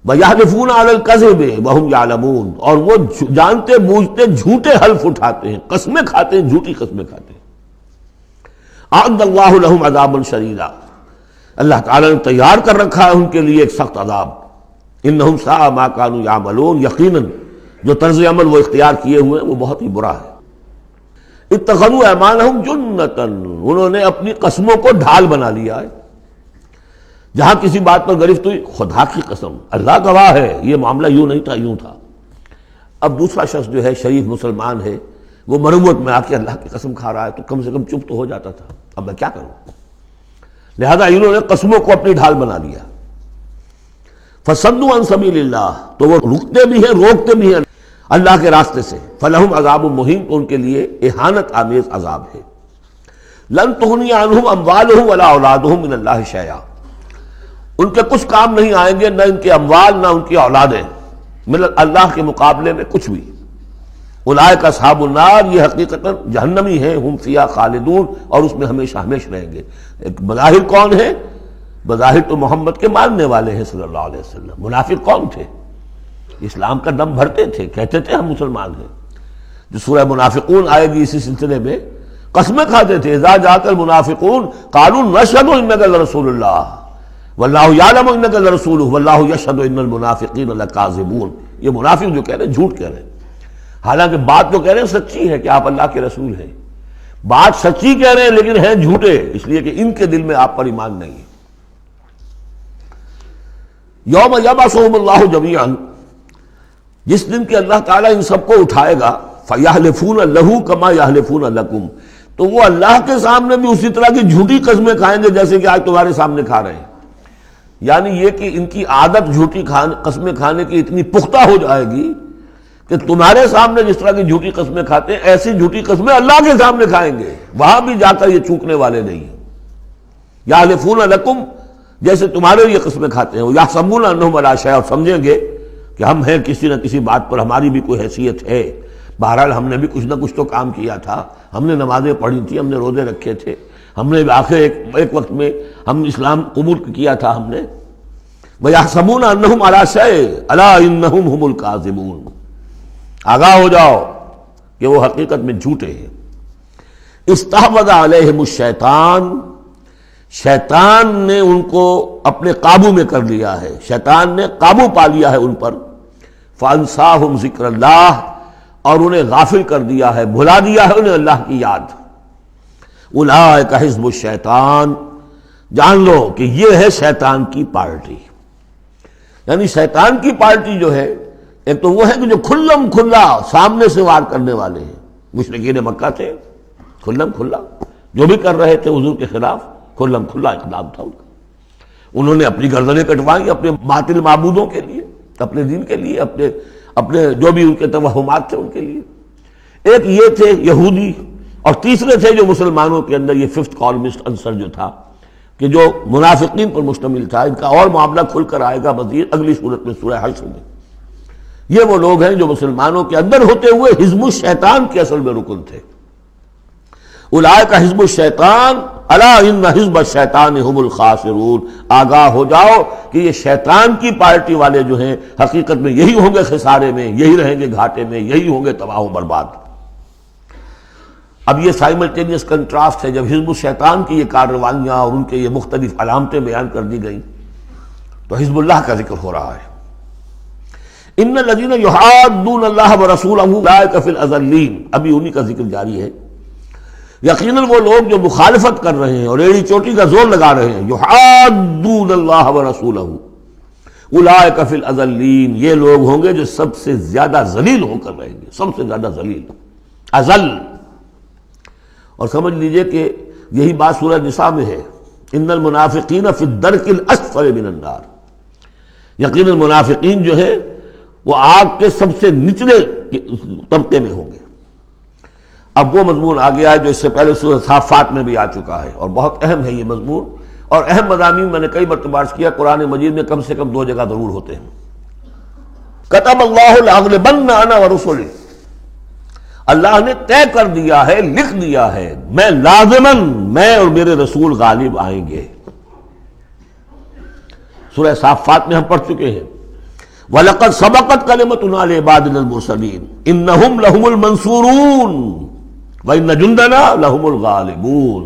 وَيَحْلِفُونَ عَلَى الْكَذِبِ وَهُمْ يَعْلَمُونَ، اور وہ جانتے بوجھتے جھوٹے حلف اٹھاتے ہیں، قسمیں کھاتے ہیں، جھوٹی قسمیں کھاتے ہیں۔ أَعَدَّ اللَّهُ لَهُمْ عَذَابًا شَدِيدًا، اللہ تعالیٰ نے تیار کر رکھا ہے ان کے لیے ایک سخت عذاب۔ إِنَّهُمْ سَاءَ مَا كَانُوا يَعْمَلُونَ، یقیناً جو طرز عمل وہ اختیار کیے ہوئے ہیں وہ بہت ہی برا ہے۔ اتخذوا أيمانهم جنة، انہوں نے اپنی قسموں کو ڈھال بنا لیا ہے۔ جہاں کسی بات پر گرفت ہوئی، خدا کی قسم، اللہ گواہ ہے یہ معاملہ یوں نہیں تھا، یوں تھا۔ اب دوسرا شخص جو ہے شریف مسلمان ہے، وہ مروت میں آ کے اللہ کی قسم کھا رہا ہے تو کم سے کم چپ تو ہو جاتا تھا، اب میں کیا کروں؟ لہذا انہوں نے قسموں کو اپنی ڈھال بنا لیا۔ فصدوا عن سبیل اللہ، تو وہ رکتے بھی ہیں روکتے بھی ہیں اللہ کے راستے سے۔ فلہم عذاب مہین، تو ان کے لیے اہانت آمیز عذاب ہے۔ لن تغنی عنہم اموالہم ولا اولادہم من اللہ شیئا، ان کے کچھ کام نہیں آئیں گے، نہ ان کے اموال نہ ان کی اولادیں، اللہ کے مقابلے میں کچھ بھی۔ اولئک اصحاب النار، یہ حقیقتاً جہنمی ہیں، ہم فیہا خالدون، اور اس میں ہمیشہ ہمیشہ رہیں گے۔ بظاہر کون ہے؟ بظاہر تو محمد کے ماننے والے ہیں صلی اللہ علیہ وسلم۔ منافق کون تھے؟ اسلام کا دم بھرتے تھے، کہتے تھے ہم مسلمان ہیں۔ جو سورہ منافقون آئے گی اسی سلسلے میں، قسمیں کھاتے تھے، اذا جاءک المنافقون قالوا نشهد انک لرسول اللہ واللہ یعلم انک لرسولہ واللہ یشہد ان المنافقین لکاذبون۔ یہ منافق جو کہہ رہے ہیں جھوٹ کہہ رہے ہیں، حالانکہ بات جو کہہ رہے ہیں سچی ہے کہ آپ اللہ کے رسول ہیں، بات سچی کہہ رہے ہیں لیکن ہیں جھوٹے، اس لیے کہ ان کے دل میں آپ پر ایمان نہیں ہے۔ یوم یبعثہم اللہ جمیعا، جس دن کہ اللہ تعالیٰ ان سب کو اٹھائے گا، فیحلفون لہ کما یحلفون لکم، تو وہ اللہ کے سامنے بھی اسی طرح کی جھوٹی قسمیں کھائیں گے جیسے کہ آج تمہارے سامنے کھا رہے ہیں۔ یعنی یہ کہ ان کی عادت جھوٹی قسمیں کھانے کی اتنی پختہ ہو جائے گی کہ تمہارے سامنے جس طرح کی جھوٹی قسمیں کھاتے ہیں، ایسی جھوٹی قسمیں اللہ کے سامنے کھائیں گے، وہاں بھی جا کر یہ چوکنے والے نہیں ہیں۔ یحلفون لکم، جیسے تمہارے یہ قسمیں کھاتے ہیں، یحسبون انہم علی شیء، اور سمجھیں گے کہ ہم ہیں کسی نہ کسی بات پر، ہماری بھی کوئی حیثیت ہے، بہرحال ہم نے بھی کچھ نہ کچھ تو کام کیا تھا، ہم نے نمازیں پڑھی تھی، ہم نے روزے رکھے تھے، ہم نے آخر ایک وقت میں ہم اسلام قبول کیا تھا ہم نے۔ وَيَحْسَبُونَ أَنَّهُمْ عَلَىٰ شَيْءٍ أَلَا إِنَّهُمْ هُمُ الْكَاذِبُونَ، آگاہ ہو جاؤ کہ وہ حقیقت میں جھوٹے ہیں۔ اِسْتَحْوَذَ عَلَيْهِمُ الشَّيْطَانُ، شیطان نے ان کو اپنے قابو میں کر لیا ہے، شیطان نے قابو پا لیا ہے ان پر۔ فَأَنْسَاهُمْ ذِكْرَ اللَّهِ، اور انہیں غافل کر دیا ہے، بھلا دیا ہے انہیں اللہ کی یاد۔ اولئک حزب الشیطان، جان لو کہ یہ ہے شیطان کی پارٹی۔ یعنی شیطان کی پارٹی جو ہے، ایک تو وہ ہے کہ جو کھلم کھلا سامنے سے وار کرنے والے ہیں، مشرکین مکہ تھے، کھلم کھلا جو بھی کر رہے تھے حضور کے خلاف، کھلم کھلا اقدام تھا ان کا۔ انہوں نے اپنی گردنیں کٹوائیں اپنے باطل معبودوں کے لیے، اپنے دین کے لیے، اپنے جو بھی ان کے توہمات تھے ان کے لیے۔ ایک یہ تھے یہودی، اور تیسرے تھے جو مسلمانوں کے اندر یہ ففتھ کالمسٹ عنصر جو تھا، کہ جو منافقین پر مشتمل تھا۔ ان کا اور معاملہ کھل کر آئے گا مزید اگلی صورت میں، سورہ حشر میں۔ یہ وہ لوگ ہیں جو مسلمانوں کے اندر ہوتے ہوئے حزب الشیطان کے اصل میں رکن تھے۔ اولئک حزب الشیطان الا ان حزب الشیطان هم الخاسرون، آگاہ ہو جاؤ کہ یہ شیطان کی پارٹی والے جو ہیں حقیقت میں یہی ہوں گے خسارے میں، یہی رہیں گے گھاٹے میں، یہی ہوں گے تباہ و برباد۔ اب یہ سائملٹینیس کنٹراسٹ ہے، جب حزب الشیطان کی یہ کارروائیاں اور ان کے یہ مختلف علامتیں بیان کر دی گئیں تو حزب اللہ کا ذکر ہو رہا ہے۔ ان الذین یحادون اللہ ورسولہ اولئک فی الاذلین، ابھی انہی کا ذکر جاری ہے۔ یقیناً وہ لوگ جو مخالفت کر رہے ہیں اور ایڑی چوٹی کا زور لگا رہے ہیں، یحادون اللہ ورسولہ اولئک فی الاذلین، یہ لوگ ہوں گے جو سب سے زیادہ ذلیل ہو کر رہیں گے، سب سے زیادہ ذلیل، اذل۔ اور سمجھ لیجئے کہ یہی بات سورہ نساء میں ہے، ان المنافقین فی الدرک الاسفل من النار، یقیناً منافقین جو ہے وہ آگ کے سب سے نچلے طبقے میں ہوں گے۔ اب وہ مضمون آ گیا ہے جو اس سے پہلے سورہ صافات میں بھی آ چکا ہے، اور بہت اہم ہے یہ مضمون، اور اہم مضامین میں نے کئی مرتبہ عرض کیا قرآن مجید میں کم سے کم 2 جگہ ضرور ہوتے ہیں۔ کتب اللہ لأغلبن انا ورسلی، اللہ نے طے کر دیا ہے، لکھ دیا ہے، میں لازماً، میں اور میرے رسول غالب آئیں گے۔ سورہ صافات میں ہم پڑھ چکے ہیں، وَلَقَدْ سَبَقَتْ كَلِمَتُنَا لِعِبَادِنَا الْمُرْسَلِينَ إِنَّهُمْ لَهُمُ الْمَنْصُورُونَ وَإِنَّ جُنْدَنَا لَهُمُ الْغَالِبُونَ،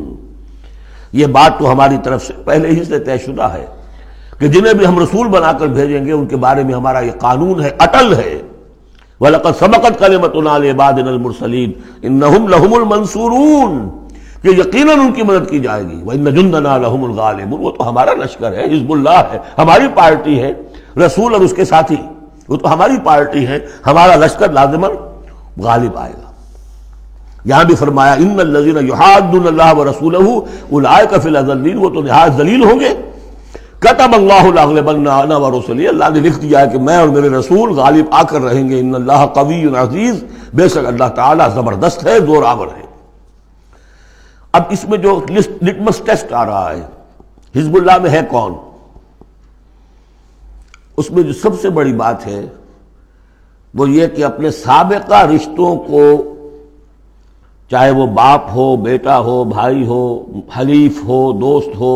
یہ بات تو ہماری طرف سے پہلے ہی سے طے شدہ ہے کہ جنہیں بھی ہم رسول بنا کر بھیجیں گے ان کے بارے میں ہمارا یہ قانون ہے، اٹل ہے۔ وَلَقَدْ سَبَقَتْ كَلِمَتُنَا لِعِبَادِنَا الْمُرْسَلِينَ إِنَّهُمْ لَهُمُ الْمَنْصُورُونَ، کہ یقیناً ان کی مدد کی جائے گی۔ وَإِنَّ جُنْدَنَا لَهُمُ الْغَالِبُونَ، وہ تو ہمارا لشکر ہے، حزب اللہ ہے، ہماری پارٹی ہے، رسول اور اس کے ساتھی وہ تو ہماری پارٹی ہے، ہمارا لشکر لازماً غالب آئے گا۔ یہاں بھی فرمایا ان الذین یحادون اللہ ورسولہ اولئک فی الاذلین، وہ تو نہایت ذلیل ہوں گے۔ کتب اللہ لأغلبن انا ورسلی، اللہ نے لکھ دیا ہے کہ میں اور میرے رسول غالب آ کر رہیں گے۔ ان اللہ قوی عزیز، بے شک اللہ تعالیٰ زبردست ہے، زور آور ہے۔ اب اس میں جو لٹمس ٹیسٹ آ رہا ہے حزب اللہ میں ہے کون، اس میں جو سب سے بڑی بات ہے وہ یہ کہ اپنے سابقہ رشتوں کو، چاہے وہ باپ ہو، بیٹا ہو، بھائی ہو، حلیف ہو، دوست ہو،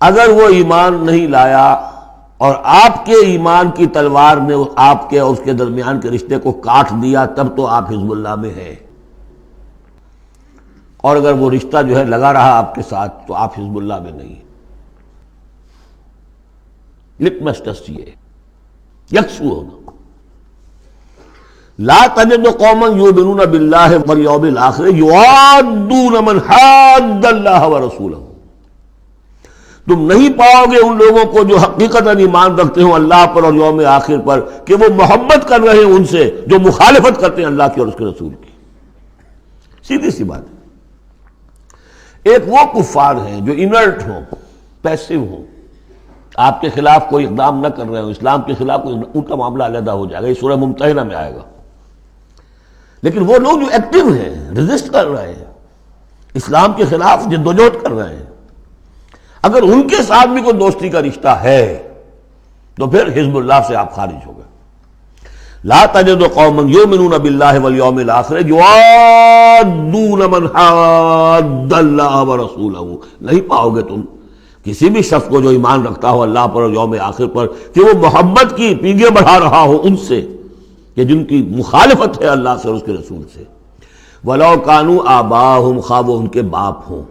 اگر وہ ایمان نہیں لایا اور آپ کے ایمان کی تلوار نے آپ کے اور اس کے درمیان کے رشتے کو کاٹ دیا، تب تو آپ حزب اللہ میں ہیں، اور اگر وہ رشتہ جو ہے لگا رہا آپ کے ساتھ تو آپ حزب اللہ میں نہیں۔ لٹمس ٹیسٹ یہ یکسو ہونا۔ لا تجد قوما یؤمنون باللہ والیوم الآخر یوادون من حاد اللہ ورسولہ، تم نہیں پاؤ گے ان لوگوں کو جو حقیقتاً ایمان رکھتے ہوں اللہ پر اور یوم آخر پر کہ وہ محبت کر رہے ہیں ان سے جو مخالفت کرتے ہیں اللہ کی اور اس کے رسول کی۔ سیدھی سی بات ہے۔ ایک وہ کفار ہیں جو انرٹ ہوں، پیسو ہوں، آپ کے خلاف کوئی اقدام نہ کر رہے ہوں، اسلام کے خلاف کوئی، ان کا معاملہ علیحدہ ہو جائے گا، یہ سورہ ممتحنہ میں آئے گا۔ لیکن وہ لوگ جو ایکٹیو ہیں، ریزسٹ کر رہے ہیں، اسلام کے خلاف جدوجہد کر رہے ہیں، اگر ان کے ساتھ بھی کوئی دوستی کا رشتہ ہے تو پھر حزب اللہ سے آپ خارج ہو گئے۔ لا تجد قوما یؤمنون باللہ والیوم الآخر یوادون من حاد اللہ ورسولہ، نہیں پاؤ گے تم کسی بھی شخص کو جو ایمان رکھتا ہو اللہ پر اور یوم آخر پر کہ وہ محبت کی پینگیں بڑھا رہا ہو ان سے کہ جن کی مخالفت ہے اللہ سے اور اس کے رسول سے۔ وَلَوْ كَانُوا آبَاءَهُمْ، خواہ وہ ان کے باپ ہوں،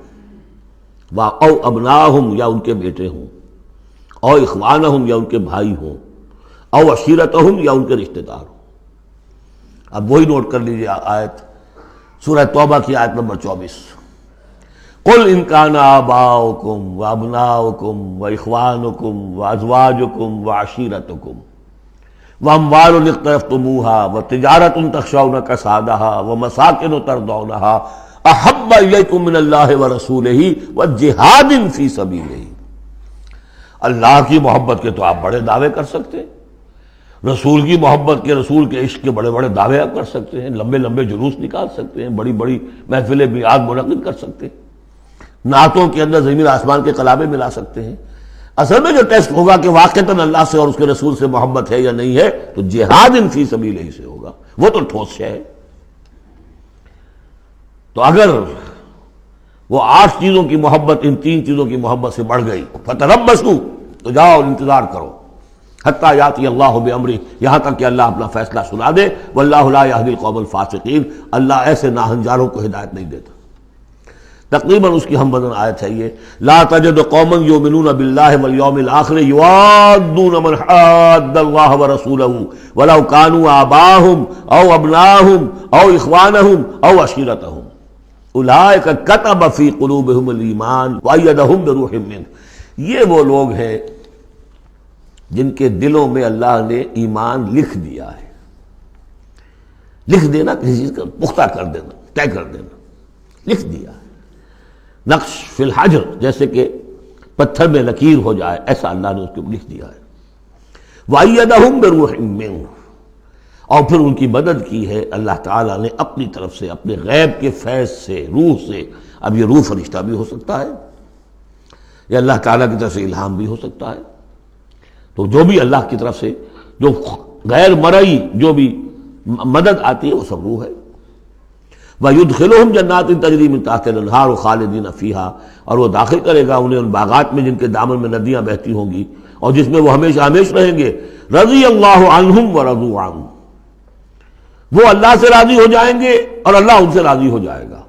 او ابناہم یا ان کے بیٹے ہوں، او اخوانہم یا ان کے بھائی ہوں، او عشیرتہم یا ان کے رشتہ دار ہوں۔ اب وہی نوٹ کر لیجیے آیت سورہ توبہ کی آیت نمبر 24، قل ان کان آباؤکم وابناؤکم واخوانکم وازواجکم وعشیرتکم واموال اقترفتموها وتجارۃ تخشون کسادها ومساکن ترضونها احب الیکم من اللہ ورسولہ وجہاد فی سبیلہ۔ اللہ کی محبت کے تو آپ بڑے دعوے کر سکتے ہیں، رسول کی محبت کے، رسول کے عشق کے بڑے بڑے دعوے آپ کر سکتے ہیں، لمبے لمبے جلوس نکال سکتے ہیں، بڑی بڑی محفلیں بیعت منعقد کر سکتے ہیں، نعتوں کے اندر زمین آسمان کے کلامیں ملا سکتے ہیں۔ اصل میں جو ٹیسٹ ہوگا کہ واقعتاً اللہ سے اور اس کے رسول سے محبت ہے یا نہیں ہے تو جہاد فی سبیلہ سے ہوگا، وہ تو ٹھوس ہے۔ تو اگر وہ 8 چیزوں کی محبت ان 3 چیزوں کی محبت سے بڑھ گئی، فتربصوا، تو جاؤ انتظار کرو، حتی یاتی اللہ بامرہ، یہاں تک کہ اللہ اپنا فیصلہ سنا دے۔ واللہ لا یہدی القوم الفاسقین، اللہ ایسے ناہنجاروں کو ہدایت نہیں دیتا۔ تقریباً اس کی ہم بدن آیت ہے یہ، لا تجد قوما یؤمنون باللہ والیوم الآخر یوادون من حاد اللہ ورسولہ ولو کانوا آباءہم او ابناءہم او اخوانہم او عشیرتہم اولئک کتب فی قلوبہم الایمان وایدہم بروح منہ، یہ وہ لوگ ہیں جن کے دلوں میں اللہ نے ایمان لکھ دیا ہے۔ لکھ دینا کسی چیز کا پختہ کر دینا، طے کر دینا، لکھ دیا ہے۔ نقش فی الحجر، جیسے کہ پتھر میں لکیر ہو جائے، ایسا اللہ نے اس کو لکھ دیا ہے۔ وَأَيَّدَهُمْ بِرُوحٍ مِّنْهُ، اور پھر ان کی مدد کی ہے اللہ تعالیٰ نے اپنی طرف سے، اپنے غیب کے فیض سے، روح سے۔ اب یہ روح فرشتہ بھی ہو سکتا ہے، یا اللہ تعالیٰ کی طرف سے الہام بھی ہو سکتا ہے۔ تو جو بھی اللہ کی طرف سے جو غیر مرئی جو بھی مدد آتی ہے وہ سب روح ہے۔ وَيُدْخِلُهُمْ جَنَّاتٍ تَجْرِي مِن تَحْتِهَا الْأَنْهَارُ خَالِدِينَ فِيهَا، اور وہ داخل کرے گا انہیں ان باغات میں جن کے دامن میں ندیاں بہتی ہوں گی اور جس میں وہ ہمیشہ ہمیشہ رہیں گے۔ رضی اللہ عنہم ورضوا عنہ، وہ اللہ سے راضی ہو جائیں گے اور اللہ ان سے راضی ہو جائے گا،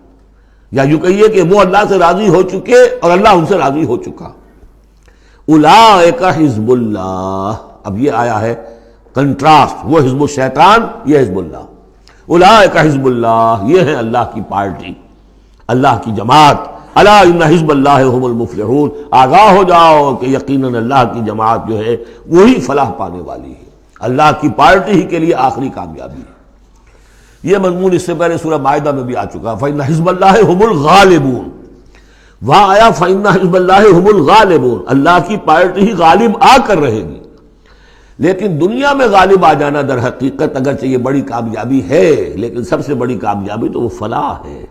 یا یوں کہیے کہ وہ اللہ سے راضی ہو چکے اور اللہ ان سے راضی ہو چکا۔ اولئک حزب اللہ، اب یہ آیا ہے کنٹراسٹ، وہ حزب الشیطان، یہ حزب اللہ۔ اولئک حزب اللہ، یہ ہے اللہ کی پارٹی، اللہ کی جماعت۔ الا ان حزب اللہ هم المفلحون، آگاہ ہو جاؤ کہ یقیناً اللہ کی جماعت جو ہے وہی فلاح پانے والی ہے، اللہ کی پارٹی ہی کے لیے آخری کامیابی ہے۔ یہ مضمون اس سے پہلے سورہ مائدہ میں بھی آ چکا، فإن حزب اللہ هم الغالبون، وہاں آیا فإن حزب اللہ هم الغالبون، اللہ کی پارٹی ہی غالب آ کر رہے گی۔ لیکن دنیا میں غالب آ جانا در حقیقت اگرچہ یہ بڑی کامیابی ہے، لیکن سب سے بڑی کامیابی تو وہ فلاح ہے۔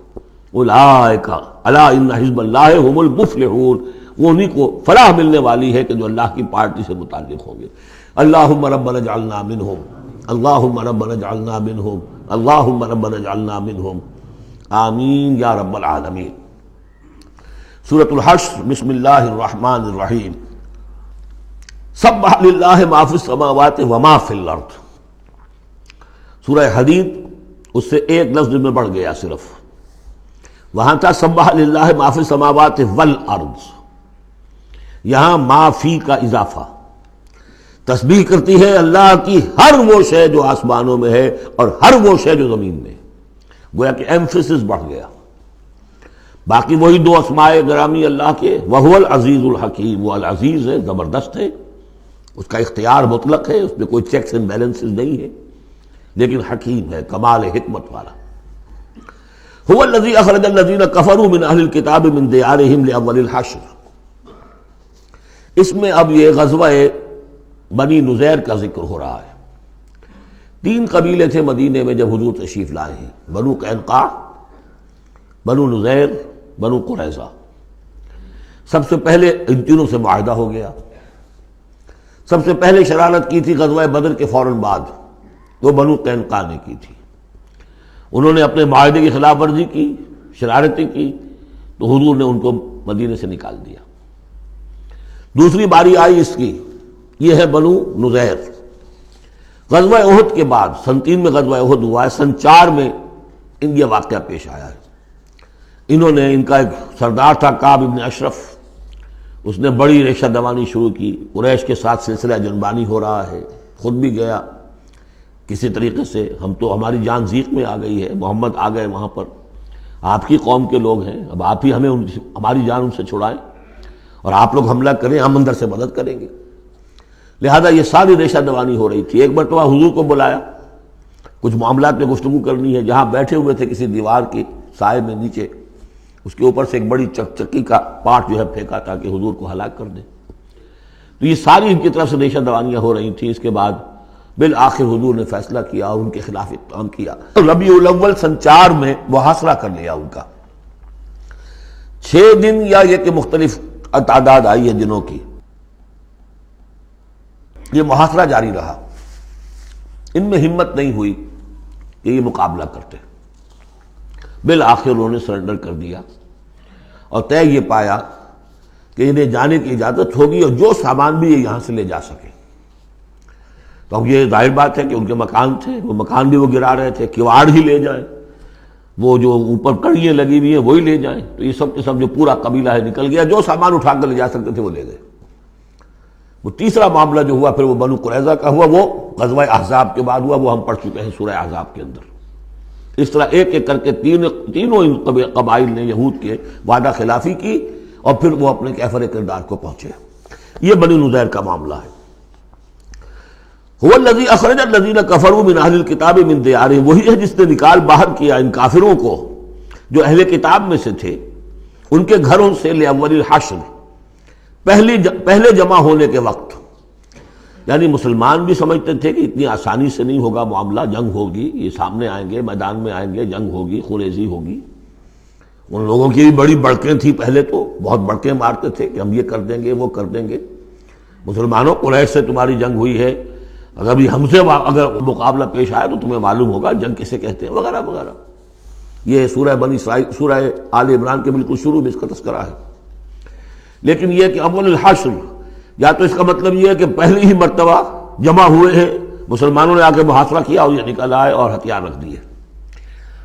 اولئک الا ان حزب اللہ هم المفلحون، وہ انہیں کو فلاح ملنے والی ہے کہ جو اللہ کی پارٹی سے متعلق ہوں گے۔ اللہم ربنا اجعلنا منہم، اللہم ربنا اجعلنا منہم، اللہم ربنا اجعلنا منہم، آمین یا رب العالمین۔ سورۃ الحشر، بسم اللہ الرحمن الرحیم۔ سبح للہ ما فی السماوات وما فی الارض، سورہ حدید اس سے ایک لفظ میں بڑھ گیا صرف، وہاں تھا سبح للہ ما فی السماوات والارض، یہاں ما فی کا اضافہ، تسبیح کرتی ہے اللہ کی ہر وہ شے جو آسمانوں میں ہے اور ہر وہ شے جو زمین میں ہے، گویا کہ ایمفیسس بڑھ گیا۔ باقی وہی دو اسماء گرامی اللہ کے، وہو العزیز الحکیم، وہ العزیز ہے، زبردست ہے، اس کا اختیار مطلق ہے، اس میں کوئی چیکس اینڈ بیلنسز نہیں ہے، لیکن حکیم ہے، کمال حکمت والا۔ هو الذی اخرج الذین کفروا من اہل الکتاب من دیارہم لاول الحشر، اس میں اب یہ غزوہ بنی نذیر کا ذکر ہو رہا ہے۔ تین قبیلے تھے مدینے میں جب حضور تشریف لائے ہیں، بنو قینقاع، بنو نذیر، بنو قریظہ۔ سب سے پہلے ان تینوں سے معاہدہ ہو گیا۔ سب سے پہلے شرارت کی تھی غزوہ بدر کے فوراً بعد، وہ بنو قینقاع نے کی تھی۔ انہوں نے اپنے معاہدے کی خلاف ورزی کی، شرارتیں کی، تو حضور نے ان کو مدینے سے نکال دیا۔ دوسری باری آئی اس کی، یہ ہے بنو نذیر۔ غزوہ احد کے بعد، سن 3 میں غزوہ احد ہوا ہے، سن 4 میں یہ واقعہ پیش آیا ہے۔ انہوں نے، ان کا ایک سردار تھا کعب ابن اشرف، اس نے بڑی ریشہ دوانی شروع کی، قریش کے ساتھ سلسلہ جنبانی ہو رہا ہے، خود بھی گیا کسی طریقے سے، ہم تو ہماری جان ضیق میں آ گئی ہے، محمد آ گئے وہاں پر، آپ کی قوم کے لوگ ہیں، اب آپ ہی ہمیں ہماری جان ان سے چھڑائیں اور آپ لوگ حملہ کریں، ہم اندر سے مدد کریں گے۔ لہذا یہ ساری ریشہ دوانی ہو رہی تھی۔ ایک مرتبہ حضور کو بلایا، کچھ معاملات میں گفتگو کرنی ہے، جہاں بیٹھے ہوئے تھے کسی دیوار کے سائے میں نیچے، اس کے اوپر سے ایک بڑی چکی کا پارٹ جو ہے پھینکا تاکہ حضور کو ہلاک کر دے۔ تو یہ ساری ان کی طرف سے ریشہ دوانیاں ہو رہی تھیں۔ اس کے بعد بالآخر حضور نے فیصلہ کیا اور ان کے خلاف اقدام کیا۔ ربیع الاول سن 4 میں محاصرہ کر لیا ان کا، 6 دن یا یہ کہ مختلف تعداد آئی ہے دنوں کی، یہ محاصرہ جاری رہا۔ ان میں ہمت نہیں ہوئی کہ یہ مقابلہ کرتے، بالآخر انہوں نے سرنڈر کر دیا اور طے یہ پایا کہ انہیں جانے کی اجازت ہوگی اور جو سامان بھی یہ یہاں سے لے جا سکے۔ تو اب یہ ظاہر بات ہے کہ ان کے مکان تھے، وہ مکان بھی وہ گرا رہے تھے، کواڑ ہی لے جائیں، وہ جو اوپر کڑیاں لگی ہوئی ہیں وہی لے جائیں۔ تو یہ سب کے سب جو پورا قبیلہ ہے نکل گیا، جو سامان اٹھا کر لے جا سکتے تھے وہ لے گئے۔ وہ تیسرا معاملہ جو ہوا پھر وہ بنو قریظہ کا ہوا، وہ غزوہ احزاب کے بعد ہوا، وہ ہم پڑھ چکے ہیں سورہ احزاب کے اندر۔ اس طرح ایک ایک کر کے تینوں قبائل نے یہود کے وعدہ خلافی کی اور پھر وہ اپنے کیفر کردار کو پہنچے۔ یہ بنی نذیر کا معاملہ ہے۔ هو الذی اخرج الذین کفروا من اہل الکتاب من دیارہم، وہی ہے جس نے نکال باہر کیا ان کافروں کو جو اہل کتاب میں سے تھے ان کے گھروں سے، لاول الحشر، پہلے جمع ہونے کے وقت۔ یعنی مسلمان بھی سمجھتے تھے کہ اتنی آسانی سے نہیں ہوگا معاملہ، جنگ ہوگی، یہ سامنے آئیں گے، میدان میں آئیں گے، جنگ ہوگی، خونریزی ہوگی۔ ان لوگوں کی بھی بڑی بڑکیں تھیں، پہلے تو بہت بڑکیں مارتے تھے کہ ہم یہ کر دیں گے، وہ کر دیں گے۔ مسلمانوں، قریش سے تمہاری جنگ ہوئی ہے، اگر بھی ہم سے اگر مقابلہ پیش آئے تو تمہیں معلوم ہوگا جنگ کسے کہتے ہیں، وغیرہ وغیرہ۔ یہ سورہ بنی اسرائیل، سورہ آل عمران کے بالکل شروع میں اس کا تذکرہ ہے۔ لیکن یہ کہ اول الحشر، یا تو اس کا مطلب یہ ہے کہ پہلی ہی مرتبہ جمع ہوئے ہیں، مسلمانوں نے آ کے محاصرہ کیا اور یہ نکل آئے اور ہتھیار رکھ دیے،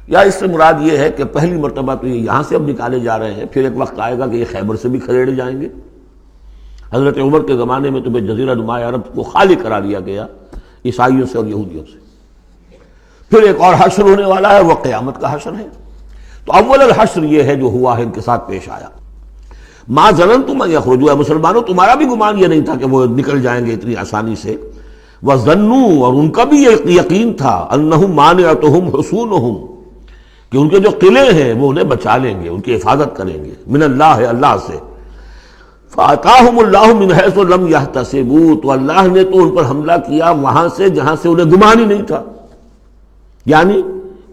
یا اس سے مراد یہ ہے کہ پہلی مرتبہ تو یہ یہاں سے اب نکالے جا رہے ہیں، پھر ایک وقت آئے گا کہ یہ خیبر سے بھی کھریڑے جائیں گے۔ حضرت عمر کے زمانے میں تو جزیرہ نما عرب کو خالی کرا دیا گیا عیسائیوں سے اور یہودیوں سے۔ پھر ایک اور حشر ہونے والا ہے، وہ قیامت کا حشر ہے۔ تو اول الحشر یہ ہے جو ہوا ہے، ان کے ساتھ پیش آیا۔ ما ظننتم ان یخرجوا، مسلمانوں تمہارا بھی گمان یہ نہیں تھا کہ وہ نکل جائیں گے اتنی آسانی سے۔ وظنوا، اور ان کا بھی یہ یقین تھا، انہم مانعتہم حصونہم، کہ ان کے جو قلعے ہیں وہ انہیں بچا لیں گے، ان کی حفاظت کریں گے، من اللہ، اللہ سے۔ فَأَتَاهُمُ اللَّهُ مِنْ حَيْثُ لَمْ يَحْتَسِبُوا، تو اللہ نے تو ان پر حملہ کیا وہاں سے جہاں سے انہیں گمان ہی نہیں تھا، یعنی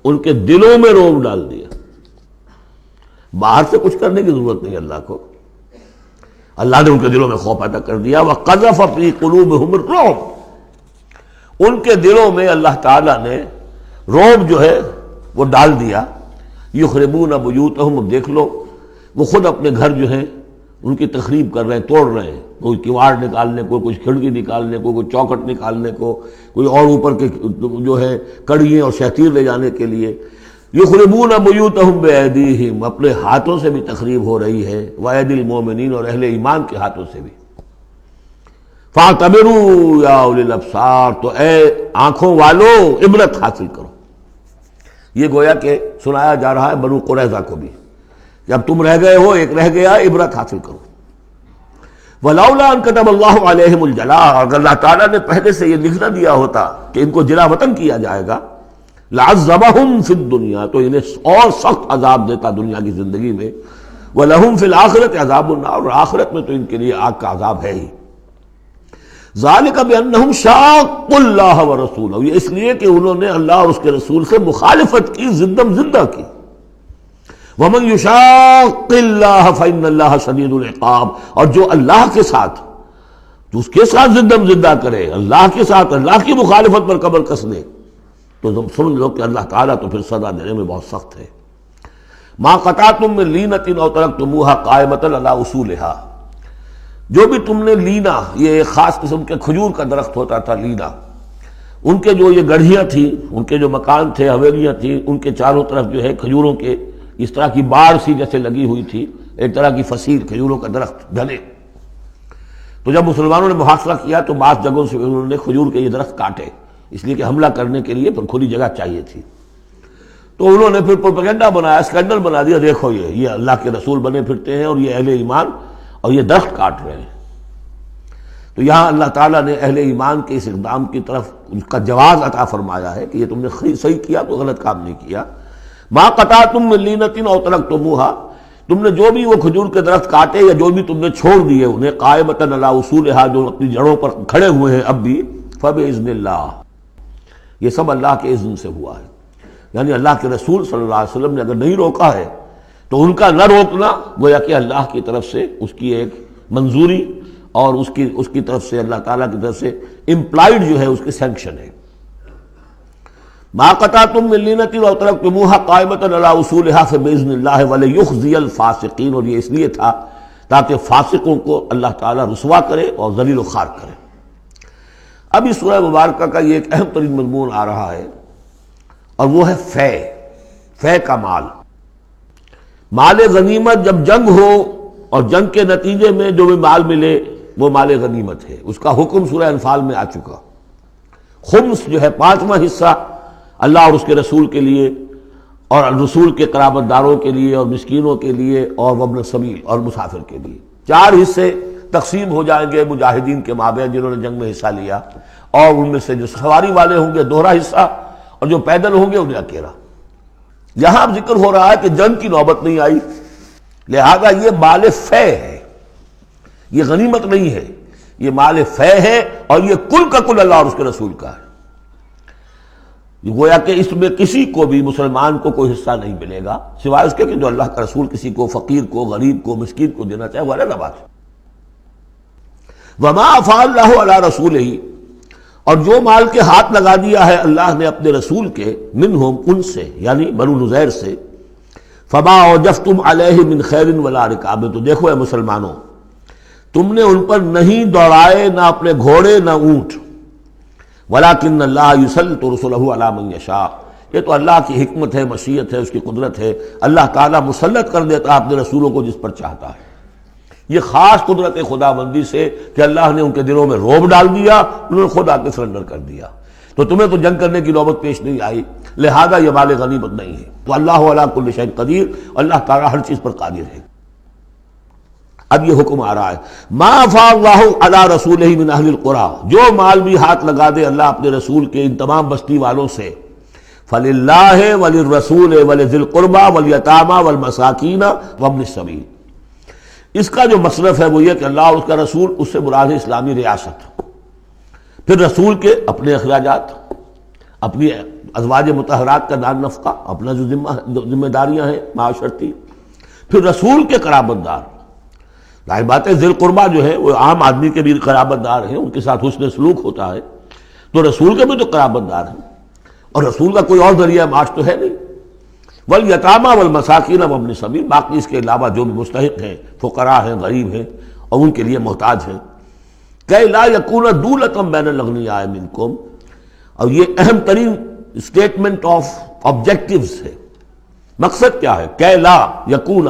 ان کے دلوں میں رعب ڈال دیا۔ باہر سے کچھ کرنے کی ضرورت نہیں اللہ کو، اللہ نے ان کے دلوں میں خوف پیدا کر دیا۔ وَقَذَفَ فِي قُلُوبِهِمُ الرُّعْبَ، ان کے دلوں میں اللہ تعالیٰ نے رعب جو ہے وہ ڈال دیا۔ یخربون بیوتہم، اب دیکھ لو وہ خود اپنے گھر جو ہیں ان کی تخریب کر رہے ہیں، توڑ رہے ہیں، کوئی کیواڑ نکالنے کو، کچھ کھڑکی نکالنے کو، کوئی چوکٹ نکالنے کو، کوئی اور اوپر کے جو ہے کڑیے اور شہتیر لے جانے کے لیے۔ یخربون بیوتہم بایدیہم، اپنے ہاتھوں سے بھی تخریب ہو رہی ہے، وایدی المومنین، اور اہل ایمان کے ہاتھوں سے بھی۔ فاعتبروا یا اولی الابصار، تو اے آنکھوں والو عبرت حاصل کرو۔ یہ گویا کہ سنایا جا رہا ہے بنو قریظہ کو بھی، جب تم رہ گئے ہو، ایک رہ گیا، عبرت حاصل کرو۔ وَلَوْلَا أَن كَتَبَ اللَّهُ عَلَيْهِمُ الْجَلَاءَ، اگر اللہ تعالیٰ نے پہلے سے یہ لکھ نہ دیا ہوتا کہ ان کو جلا وطن کیا جائے گا، لَعَذَّبَهُمْ فِي الدُّنْيَا، تو انہیں اور سخت عذاب دیتا دنیا کی زندگی میں، وَلَهُمْ فِي الْآخِرَةِ عَذَابُ النَّارِ، اور آخرت میں تو ان کے لیے آگ کا عذاب ہے ہی۔ ذَلِكَ بِأَنَّهُمْ شَاقُّوا اللَّهَ وَرَسُولَهُ، یہ اس لیے کہ انہوں نے اللہ اور اس کے رسول سے مخالفت کی، زدم زدہ کی۔ وَمَن يُشَاقِّ اللَّهَ فَإِنَّ اللَّهَ شَدِيدُ الْعِقَابِ، اور جو اللہ کے ساتھ، جو اس کے ساتھ زدم زدہ کرے، اللہ کے ساتھ اللہ کی مخالفت پر کمر کس لے، تو تم سن لو کہ اللہ تعالیٰ تو پھر سزا دینے میں بہت سخت ہے۔ مَا قَطَعْتُم مِّن لِینَةٍ أَوْ تَرَكْتُمُوهَا قَائِمَةً عَلَىٰ أُصُولِهَا، جو بھی تم نے لینا، یہ ایک خاص قسم کے کھجور کا درخت ہوتا تھا لینا، ان کے جو یہ گڑھیاں تھیں، ان کے جو مکان تھے، حویلیاں تھیں، ان کے چاروں طرف جو ہے کھجوروں کے اس طرح کی باڑ سی جیسے لگی ہوئی تھی، ایک طرح کی فصیل کھجوروں کا درخت گھنے۔ تو جب مسلمانوں نے محاصرہ کیا تو بعض جگہوں سے انہوں نے کھجور کے یہ درخت کاٹے، اس لیے کہ حملہ کرنے کے لیے کھلی جگہ چاہیے تھی۔ تو انہوں نے پھر پروپیگنڈا بنایا، اسکینڈل بنا دیا، دیکھو یہ اللہ کے رسول بنے پھرتے ہیں اور یہ اہل ایمان، اور یہ درخت کاٹ رہے ہیں۔ تو یہاں اللہ تعالیٰ نے اہل ایمان کے اس اقدام کی طرف اس کا جواز عطا فرمایا ہے کہ یہ تم نے صحیح کیا، تو غلط کام نہیں کیا۔ مَا قَطَعْتُم مِّن لِینَةٍ أَوْ تَرَكْتُمُوهَا، تم نے جو بھی وہ کھجور کے درخت کاٹے یا جو بھی تم نے چھوڑ دیے انہیں، قائمۃ علی اصولها، جو اپنی جڑوں پر کھڑے ہوئے ہیں اب بھی، فباذن اللہ، یہ سب اللہ کے اذن سے ہوا ہے۔ یعنی اللہ کے رسول صلی اللہ علیہ وسلم نے اگر نہیں روکا ہے تو ان کا نہ روکنا گویا کہ اللہ کی طرف سے اس کی ایک منظوری اور اس کی طرف سے اللہ تعالیٰ کی طرف سے امپلائڈ جو ہے اس کی سینکشن ہے۔ مَا قَطَعْتُم مِّن لِینَةٍ أَوْ تَرَكْتُمُوهَا قَائِمَةً عَلَىٰ أُصُولِهَا فَبِإِذْنِ اللَّهِ وَلِيُخْزِيَ الْفَاسِقِينَ، اور یہ اس لیے تھا تاکہ فاسقوں کو اللہ تعالیٰ رسوا کرے اور ذلیل و خوار کرے۔ اب اس سورہ مبارکہ کا یہ ایک اہم ترین مضمون آ رہا ہے، اور وہ ہے فے کا مال۔ مال غنیمت، جب جنگ ہو اور جنگ کے نتیجے میں جو بھی مال ملے وہ مال غنیمت ہے، اس کا حکم سورہ انفال میں آ چکا۔ خمس جو ہے 5واں حصہ اللہ اور اس کے رسول کے لیے اور رسول کے قرابت داروں کے لیے اور مسکینوں کے لیے اور وابن السبیل اور مسافر کے لیے 4 حصے تقسیم ہو جائیں گے مجاہدین کے مابین جنہوں نے جنگ میں حصہ لیا، اور ان میں سے جو سواری والے ہوں گے دوہرا حصہ، اور جو پیدل ہوں گے انہیں اکیلا۔ یہاں اب ذکر ہو رہا ہے کہ جنگ کی نوبت نہیں آئی، لہذا یہ مال فے ہے، یہ غنیمت نہیں ہے، یہ مال فے ہے، اور یہ کل کا کل اللہ اور اس کے رسول کا ہے۔ گویا کہ اس میں کسی کو بھی مسلمان کو کوئی حصہ نہیں ملے گا سوائے اس کے کہ جو اللہ کا رسول کسی کو فقیر کو، غریب کو، مسکین کو دینا چاہے، وہ علیحدہ بات ہے۔ وما افاء اللہ علی رسولہ، اور جو مال کے ہاتھ لگا دیا ہے اللہ نے اپنے رسول کے، منہم ان سے یعنی بنو نذیر سے، فما اوجفتم علیہ من خیر ولا رکاب، تو دیکھو اے مسلمانوں، تم نے ان پر نہیں دوڑائے نہ اپنے گھوڑے نہ اونٹ، ولیکن اللہ یسلط رسلہ علی من یشاء، یہ تو اللہ کی حکمت ہے، مشیت ہے، اس کی قدرت ہے، اللہ تعالیٰ مسلط کر دیتا ہے اپنے رسولوں کو جس پر چاہتا ہے۔ یہ خاص قدرت خداوندی سے کہ اللہ نے ان کے دلوں میں رعب ڈال دیا، انہوں نے خود آ کے سرنڈر کر دیا، تو تمہیں تو جنگ کرنے کی نوبت پیش نہیں آئی، لہذا یہ مال غنیمت نہیں ہے۔ تو اللہ علی کل شیء قدیر، اللہ تعالیٰ ہر چیز پر قادر ہے۔ اب یہ حکم آ رہا ہے، ما افاء اللہ علی رسولہ من اہل القری، جو مال بھی ہاتھ لگا دے اللہ اپنے رسول کے ان تمام بستی والوں سے، فللہ وللرسول ولذی القربی والیتامی والمساکین وابن السبیل، اس کا جو مصرف ہے وہ یہ کہ اللہ اور اس کا رسول، اس سے مراد ہے اسلامی ریاست، پھر رسول کے اپنے اخراجات، اپنی ازواج مطہرات کا دان نفقہ، اپنا جو ذمہ داریاں ہیں معاشرتی، پھر رسول کے قرابت دار، ظاہر بات ہے ذی القربیٰ جو ہے وہ عام آدمی کے بھی قرابت دار ہیں، ان کے ساتھ حسن سلوک ہوتا ہے، تو رسول کے بھی تو قرابت دار ہیں، اور رسول کا کوئی اور ذریعہ معاش تو ہے نہیں، والیتامی والمساکین وابن السبیل، باقی اس کے علاوہ جو بھی مستحق ہیں، فقراء ہیں، غریب ہیں اور ان کے لیے محتاج ہیں، کہ لا یکون دولۃ بین الاغنیاء منکم، اور یہ اہم ترین اسٹیٹمنٹ آف آبجیکٹیوز ہے، مقصد کیا ہے، کہ لا یکون،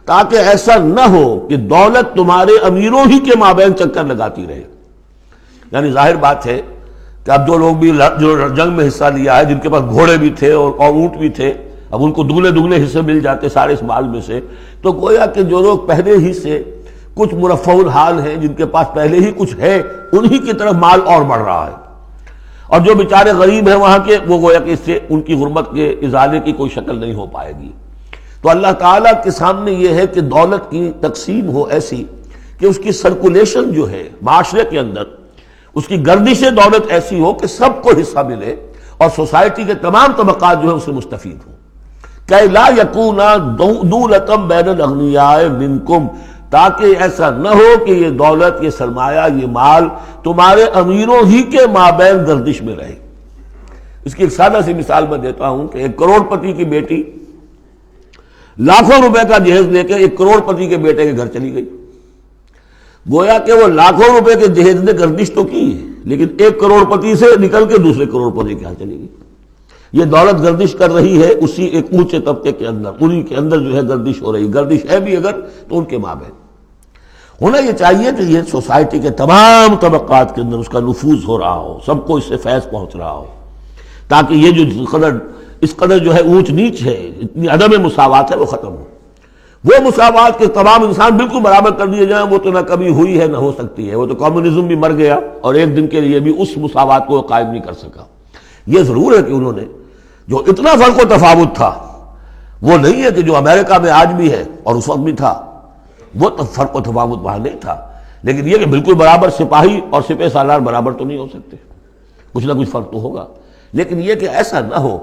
تاکہ ایسا نہ ہو کہ دولت تمہارے امیروں ہی کے مابین چکر لگاتی رہے۔ یعنی ظاہر بات ہے کہ اب جو لوگ بھی جو جنگ میں حصہ لیا ہے، جن کے پاس گھوڑے بھی تھے اور اونٹ بھی تھے، اب ان کو دگنے حصے مل جاتے سارے اس مال میں سے، تو گویا کہ جو لوگ پہلے ہی سے کچھ مرفع الحال ہیں، جن کے پاس پہلے ہی کچھ ہے، انہی کی طرف مال اور بڑھ رہا ہے، اور جو بیچارے غریب ہیں وہاں کے، وہ گویا کہ اس سے ان کی غربت کے ازالے کی کوئی شکل نہیں ہو پائے گی۔ تو اللہ تعالیٰ کے سامنے یہ ہے کہ دولت کی تقسیم ہو ایسی کہ اس کی سرکولیشن جو ہے معاشرے کے اندر، اس کی گردش دولت ایسی ہو کہ سب کو حصہ ملے اور سوسائٹی کے تمام طبقات جو ہے اس سے مستفید ہوں، کہ لا یکون دولۃ بین الاغنیاء منکم، تاکہ ایسا نہ ہو کہ یہ دولت، یہ سرمایہ، یہ مال تمہارے امیروں ہی کے مابین گردش میں رہے۔ اس کی ایک سادہ سی مثال میں دیتا ہوں کہ ایک کروڑ پتی کی بیٹی لاکھوں روپے کا جہیز لے کے ایک کروڑ پتی کے بیٹے کے گھر چلی گئی، گویا کہ وہ لاکھوں روپے کے جہیز نے گردش تو کی ہے، لیکن ایک کروڑ پتی سے نکل کے دوسرے کروڑ پتی کے ہاں چلی گئی۔ یہ دولت گردش کر رہی ہے اسی ایک اونچے طبقے کے اندر، انہی کے اندر جو ہے گردش ہو رہی، گردش ہے بھی اگر تو ان کے مابین ہونا یہ چاہیے کہ یہ سوسائٹی کے تمام طبقات کے اندر اس کا نفوذ ہو رہا ہو، سب کو اس سے فیض پہنچ رہا ہو، تاکہ یہ جو اس قدر جو ہے اونچ نیچ ہے، اتنی عدم مساوات ہے، وہ ختم ہو۔ وہ مساوات کے تمام انسان بالکل برابر کر دیے جائیں، وہ تو نہ کبھی ہوئی ہے نہ ہو سکتی ہے، وہ تو کمیونزم بھی مر گیا اور ایک دن کے لیے بھی اس مساوات کو قائم نہیں کر سکا۔ یہ ضرور ہے کہ انہوں نے جو اتنا فرق و تفاوت تھا، وہ نہیں ہے کہ جو امریکہ میں آج بھی ہے اور اس وقت بھی تھا، وہ فرق و تفاوت وہاں نہیں تھا، لیکن یہ کہ بالکل برابر سپاہی اور سپہ سالار برابر تو نہیں ہو سکتے، کچھ نہ کچھ فرق تو ہوگا، لیکن یہ کہ ایسا نہ ہو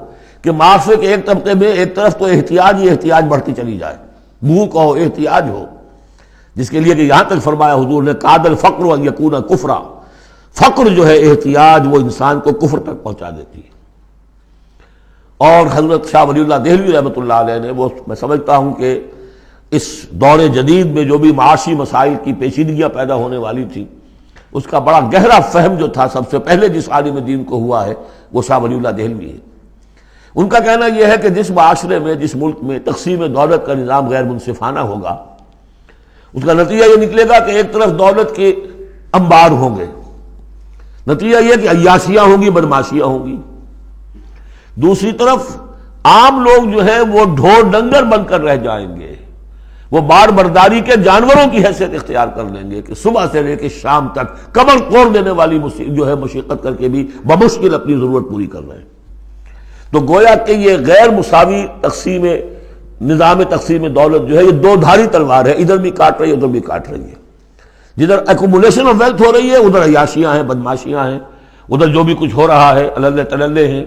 کہ معاشرے کے ایک طبقے میں ایک طرف تو احتیاج ہی احتیاج بڑھتی چلی جائے، بھوک ہو، احتیاج ہو، جس کے لیے کہ یہاں تک فرمایا حضور نے قاد الفقر ان یکون کفرا، فقر جو ہے، احتیاج، وہ انسان کو کفر تک پہنچا دیتی ہے۔ اور حضرت شاہ ولی اللہ دہلوی رحمۃ اللہ علیہ نے، وہ میں سمجھتا ہوں کہ اس دور جدید میں جو بھی معاشی مسائل کی پیچیدگیاں پیدا ہونے والی تھی، اس کا بڑا گہرا فہم جو تھا سب سے پہلے جس عالم دین کو ہوا ہے وہ شاہ ولی اللہ دہلوی ہے۔ ان کا کہنا یہ ہے کہ جس معاشرے میں، جس ملک میں تقسیم دولت کا نظام غیر منصفانہ ہوگا، اس کا نتیجہ یہ نکلے گا کہ ایک طرف دولت کے انبار ہوں گے، نتیجہ یہ کہ عیاشیاں ہوں گی، بدماشیاں ہوں گی، دوسری طرف عام لوگ جو ہیں وہ ڈھور ڈنگر بن کر رہ جائیں گے، وہ بار برداری کے جانوروں کی حیثیت اختیار کر لیں گے کہ صبح سے لے کے شام تک کمر توڑ دینے والی جو ہے مشقت کر کے بھی بمشکل اپنی ضرورت پوری کر رہے ہیں۔ تو گویا کہ یہ غیر مساوی نظام تقسیم دولت جو ہے یہ دو دھاری تلوار ہے، ادھر بھی کاٹ رہی ہے ادھر بھی کاٹ رہی ہے۔ جدھر ایکومولیشن آف ویلتھ ہو رہی ہے ادھر عیاشیاں ہیں، بدماشیاں ہیں، ادھر جو بھی کچھ ہو رہا ہے اللہ تللے ہیں،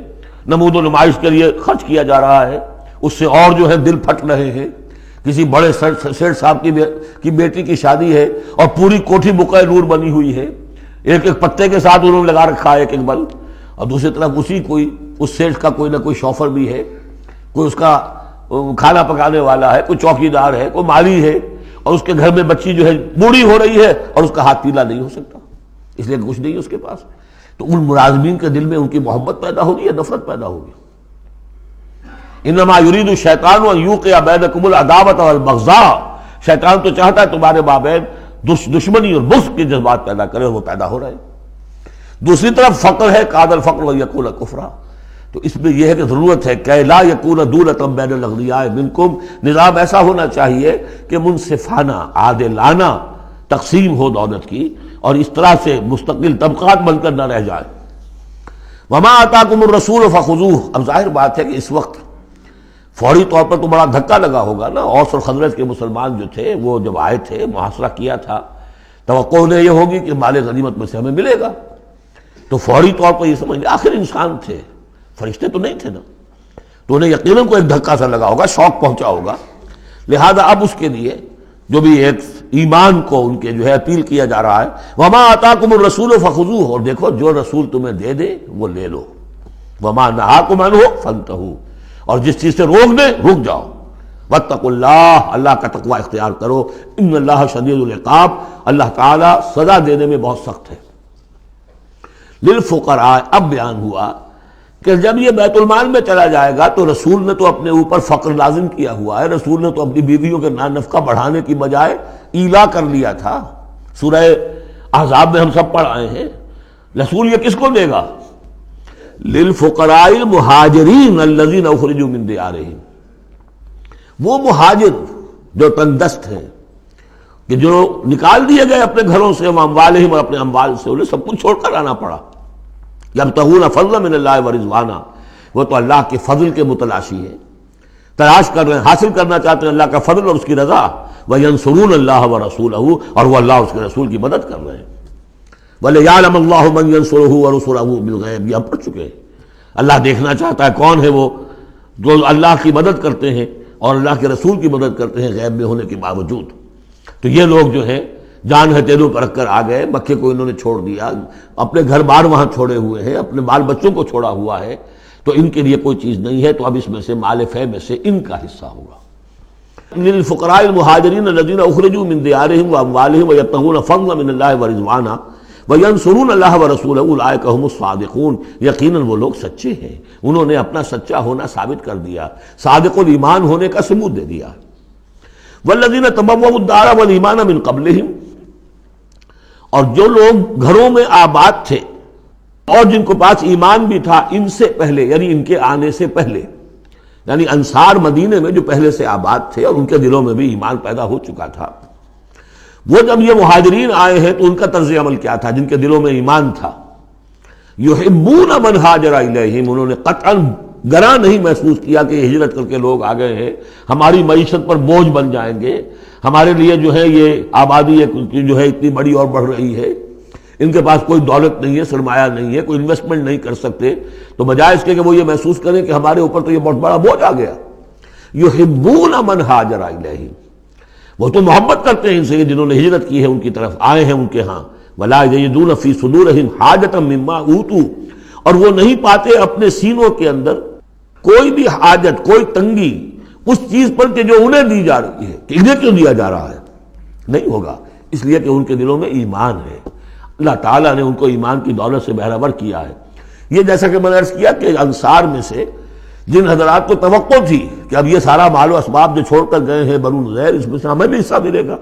نمود و نمائش کے لیے خرچ کیا جا رہا ہے، اس سے اور جو ہے دل پھٹ رہے ہیں۔ کسی بڑے سیٹ صاحب کی بیٹی کی شادی ہے اور پوری کوٹھی بقعہ نور بنی ہوئی ہے، ایک ایک پتے کے ساتھ انہوں نے لگا رکھا ہے ایک ایک بلب، اور دوسری طرف اس سیٹ کا کوئی نہ کوئی شوفر بھی ہے، کوئی اس کا کھانا پکانے والا ہے، کوئی چوکی دار ہے، کوئی مالی ہے، اور اس کے گھر میں بچی جو ہے بوڑھی ہو رہی ہے اور اس کا ہاتھ پیلا نہیں ہو سکتا اس لیے کچھ نہیں ہے اس کے پاس۔ تو ان ملازمین کے دل میں ان کی محبت پیدا ہوگی یا نفرت پیدا ہوگی؟ انما یرید الشیطان ان یوقع بینکم العداوۃ والبغضاء، شیطان تو چاہتا ہے تمہارے مابین دشمنی اور بغض کے جذبات پیدا کرے، اور وہ پیدا ہو رہے ہیں۔ دوسری طرف فقر ہے، کاد الفقر ویکون کفرا، تو اس میں یہ ہے کہ ضرورت ہے کہ لا یکون دولۃ بین الاغنیاء منکم، نظام ایسا ہونا چاہیے کہ منصفانہ عادلانہ تقسیم ہو دولت کی، اور اس طرح سے مستقل طبقات بن کر نہ رہ جائے۔ وما آتاکم الرسول فخذوہ، اب ظاہر بات ہے کہ اس وقت فوری طور پر تو بڑا دھکا لگا ہوگا نا، اوس اور خزرج کے مسلمان جو تھے وہ جب آئے تھے محاصرہ کیا تھا، توقع انہیں یہ ہوگی کہ مال غنیمت میں سے ہمیں ملے گا، تو فوری طور پر یہ سمجھ لیں آخر انسان تھے، فرشتے تو نہیں تھے نا، تو انہیں یقیناً کوئی ایک دھکا سا لگا ہوگا، شوق پہنچا ہوگا۔ لہذا اب اس کے لیے جو بھی ایک ایمان کو ان کے جو ہے اپیل کیا جا رہا ہے، وما آتاکم الرسول فخذوہ، اور دیکھو جو رسول تمہیں دے دے وہ لے لو، وما نہاکم عنہ فانتہوا، اور جس چیز سے روک دے رک جاؤ، واتقوا اللہ، اللہ کا تقوی اختیار کرو، ان اللہ شدید العقاب، اللہ تعالیٰ سزا دینے میں بہت سخت ہے۔ للفقراء، اب بیان ہوا کہ جب یہ بیت المال میں چلا جائے گا تو رسول نے تو اپنے اوپر فقر لازم کیا ہوا ہے، رسول نے تو اپنی بیویوں کے نفقہ بڑھانے کی بجائے ایلا کر لیا تھا، سورہ احزاب میں ہم سب پڑھ آئے ہیں۔ رسول یہ کس کو دے گا؟ للفقراء المہاجرین الذین اخرجوا من دیارہم، وہ مہاجر جو تنگ دست ہیں، کہ جو نکال دیے گئے اپنے گھروں سے، اموالہم، اور اپنے اموال سے، انہیں سب کچھ چھوڑ کر آنا پڑا۔ یبتغون فضلا من اللہ ورضوانا، وہ تو اللہ کے فضل کے متلاشی ہیں، تلاش کر رہے ہیں، حاصل کرنا چاہتے ہیں اللہ کا فضل اور اس کی رضا، وینصرون اللہ ورسولہ، اور وہ اللہ اور اس کے رسول کی مدد کر رہے ہیں۔ وَلِيَعْلَمَ اللَّهُ مَنْ يَنصُرُهُ وَرُسُلَهُ بِالْغَیب، یہ ہم پڑھ چکے ہیں۔ اللہ دیکھنا چاہتا ہے کون ہے وہ جو اللہ کی مدد کرتے ہیں اور اللہ کے رسول کی مدد کرتے ہیں غیب میں ہونے کے باوجود۔ تو یہ لوگ جو ہیں جان ہتھیلیوں پر رکھ کر آ گئے، مکے کو انہوں نے چھوڑ دیا، اپنے گھر بار وہاں چھوڑے ہوئے ہیں، اپنے بال بچوں کو چھوڑا ہوا ہے، تو ان کے لیے کوئی چیز نہیں ہے، تو اب اس میں سے مال فے میں سے ان کا حصہ ہوگا۔ للفقراء المہاجرین الذین اخرجوا من دیارہم واموالہم ویبتغون فضلا من اللہ ورضوانا وینصرون اللہ ورسولہ اولئک هم الصادقون، یقیناً وہ لوگ سچے ہیں، انہوں نے اپنا سچا ہونا ثابت کر دیا، صادق الایمان ہونے کا ثبوت دے دیا۔ والذین تبوؤا الدار والایمان من قبلہم، اور جو لوگ گھروں میں آباد تھے اور جن کو پاس ایمان بھی تھا ان سے پہلے، یعنی ان کے آنے سے پہلے، یعنی انصار مدینے میں جو پہلے سے آباد تھے اور ان کے دلوں میں بھی ایمان پیدا ہو چکا تھا، وہ جب یہ مہاجرین آئے ہیں تو ان کا طرز عمل کیا تھا؟ جن کے دلوں میں ایمان تھا، یحبون من ہاجر الیہم، انہوں نے قطعاً گراں نہیں محسوس کیا کہ یہ ہجرت کر کے لوگ آ گئے ہیں، ہماری معیشت پر بوجھ بن جائیں گے، ہمارے لیے جو ہے یہ آبادی جو ہے اتنی بڑی اور بڑھ رہی ہے، ان کے پاس کوئی دولت نہیں ہے، سرمایہ نہیں ہے، کوئی انویسٹمنٹ نہیں کر سکتے، تو بجائے اس کے کہ وہ یہ محسوس کریں کہ ہمارے اوپر تو یہ بہت بڑا بوجھ آ گیا، یحبون من ہاجر الیہم، وہ تو محبت کرتے ہیں ان سے جنہوں نے ہجرت کی ہے، ان کی طرف آئے ہیں ان کے ہاں، ولا یجدون فی صدورہم حاجۃ مما اوتوا، اور وہ نہیں پاتے اپنے سینوں کے اندر کوئی بھی حاجت، کوئی تنگی اس چیز پر کہ جو انہیں دی جا رہی ہے، کہ انہیں کیوں دیا جا رہا ہے، نہیں ہوگا، اس لیے کہ ان کے دلوں میں ایمان ہے، اللہ تعالیٰ نے ان کو ایمان کی دولت سے بہرہور کیا ہے۔ یہ جیسا کہ میں نے عرض کیا کہ انصار میں سے جن حضرات کو توقع تھی کہ اب یہ سارا مال و اسباب جو چھوڑ کر گئے ہیں بنو نذیر، اس میں سے ہمیں بھی حصہ ملے گا،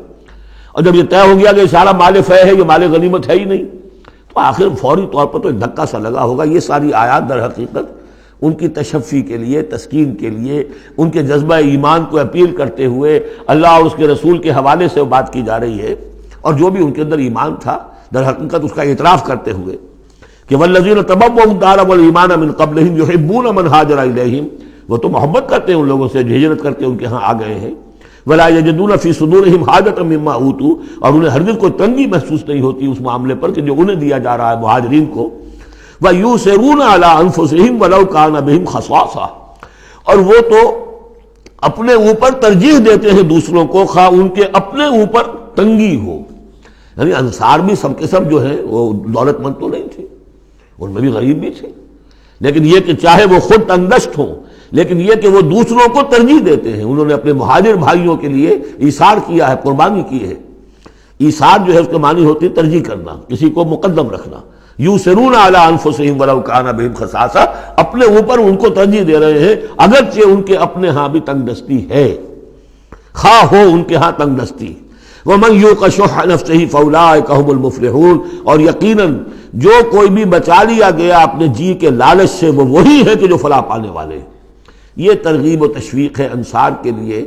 اور جب یہ طے ہو گیا کہ یہ سارا مال فے ہے، یہ مال غنیمت ہے ہی نہیں، تو آخر فوری طور پر تو ایک دھکا سا لگا ہوگا۔ یہ ساری آیات در حقیقت ان کی تشفی کے لیے، تسکین کے لیے، ان کے جذبہ ایمان کو اپیل کرتے ہوئے اللہ اور اس کے رسول کے حوالے سے بات کی جا رہی ہے، اور جو بھی ان کے اندر ایمان تھا در حقیقت اس کا اعتراف کرتے ہوئے کہ والذین تبوؤا الدار والایمان من قبلہم یحبون من ہاجر الیہم، وہ تو محبت کرتے ہیں ان لوگوں سے جو ہجرت کرتے ان کے ہاں آ گئے ہیں، ولا یجدون فی صدورہم حاجۃ مما اوتوا، اور انہیں ہرگز کوئی تنگی محسوس نہیں ہوتی اس معاملے پر کہ جو انہیں دیا جا رہا ہے مہاجرین کو، وَيُؤْثِرُونَ عَلَىٰ أَنفُسِهِمْ وَلَوْ كَانَ بِهِمْ خَصَاصَةٌ، اور وہ تو اپنے اوپر ترجیح دیتے ہیں دوسروں کو خواہ ان کے اپنے اوپر تنگی ہو۔ یعنی انصار بھی سب کے سب جو ہیں وہ دولت مند تو نہیں تھے، ان میں بھی غریب بھی تھے، لیکن یہ کہ چاہے وہ خود تنگ دست ہوں، لیکن یہ کہ وہ دوسروں کو ترجیح دیتے ہیں، انہوں نے اپنے مہاجر بھائیوں کے لیے ایثار کیا ہے، قربانی کی ہے۔ ایثار جو ہے اس کے معنی ہوتی ہے ترجیح کرنا، کسی کو مقدم رکھنا۔ یؤثرون علی انفسہم ولو کان بہم خصاصہ، اپنے اوپر ان کو ترجیح دے رہے ہیں اگرچہ ان کے اپنے ہاں بھی تنگ دستی ہے، خواہ ہو ان کے ہاں تنگ دستی۔ ومن یوق شح نفسہ فاولئک هم المفلحون، اور یقیناً جو کوئی بھی بچا لیا گیا اپنے جی کے لالچ سے وہ وہی ہے کہ جو فلاح پانے والے۔ یہ ترغیب و تشویق ہے انصار کے لیے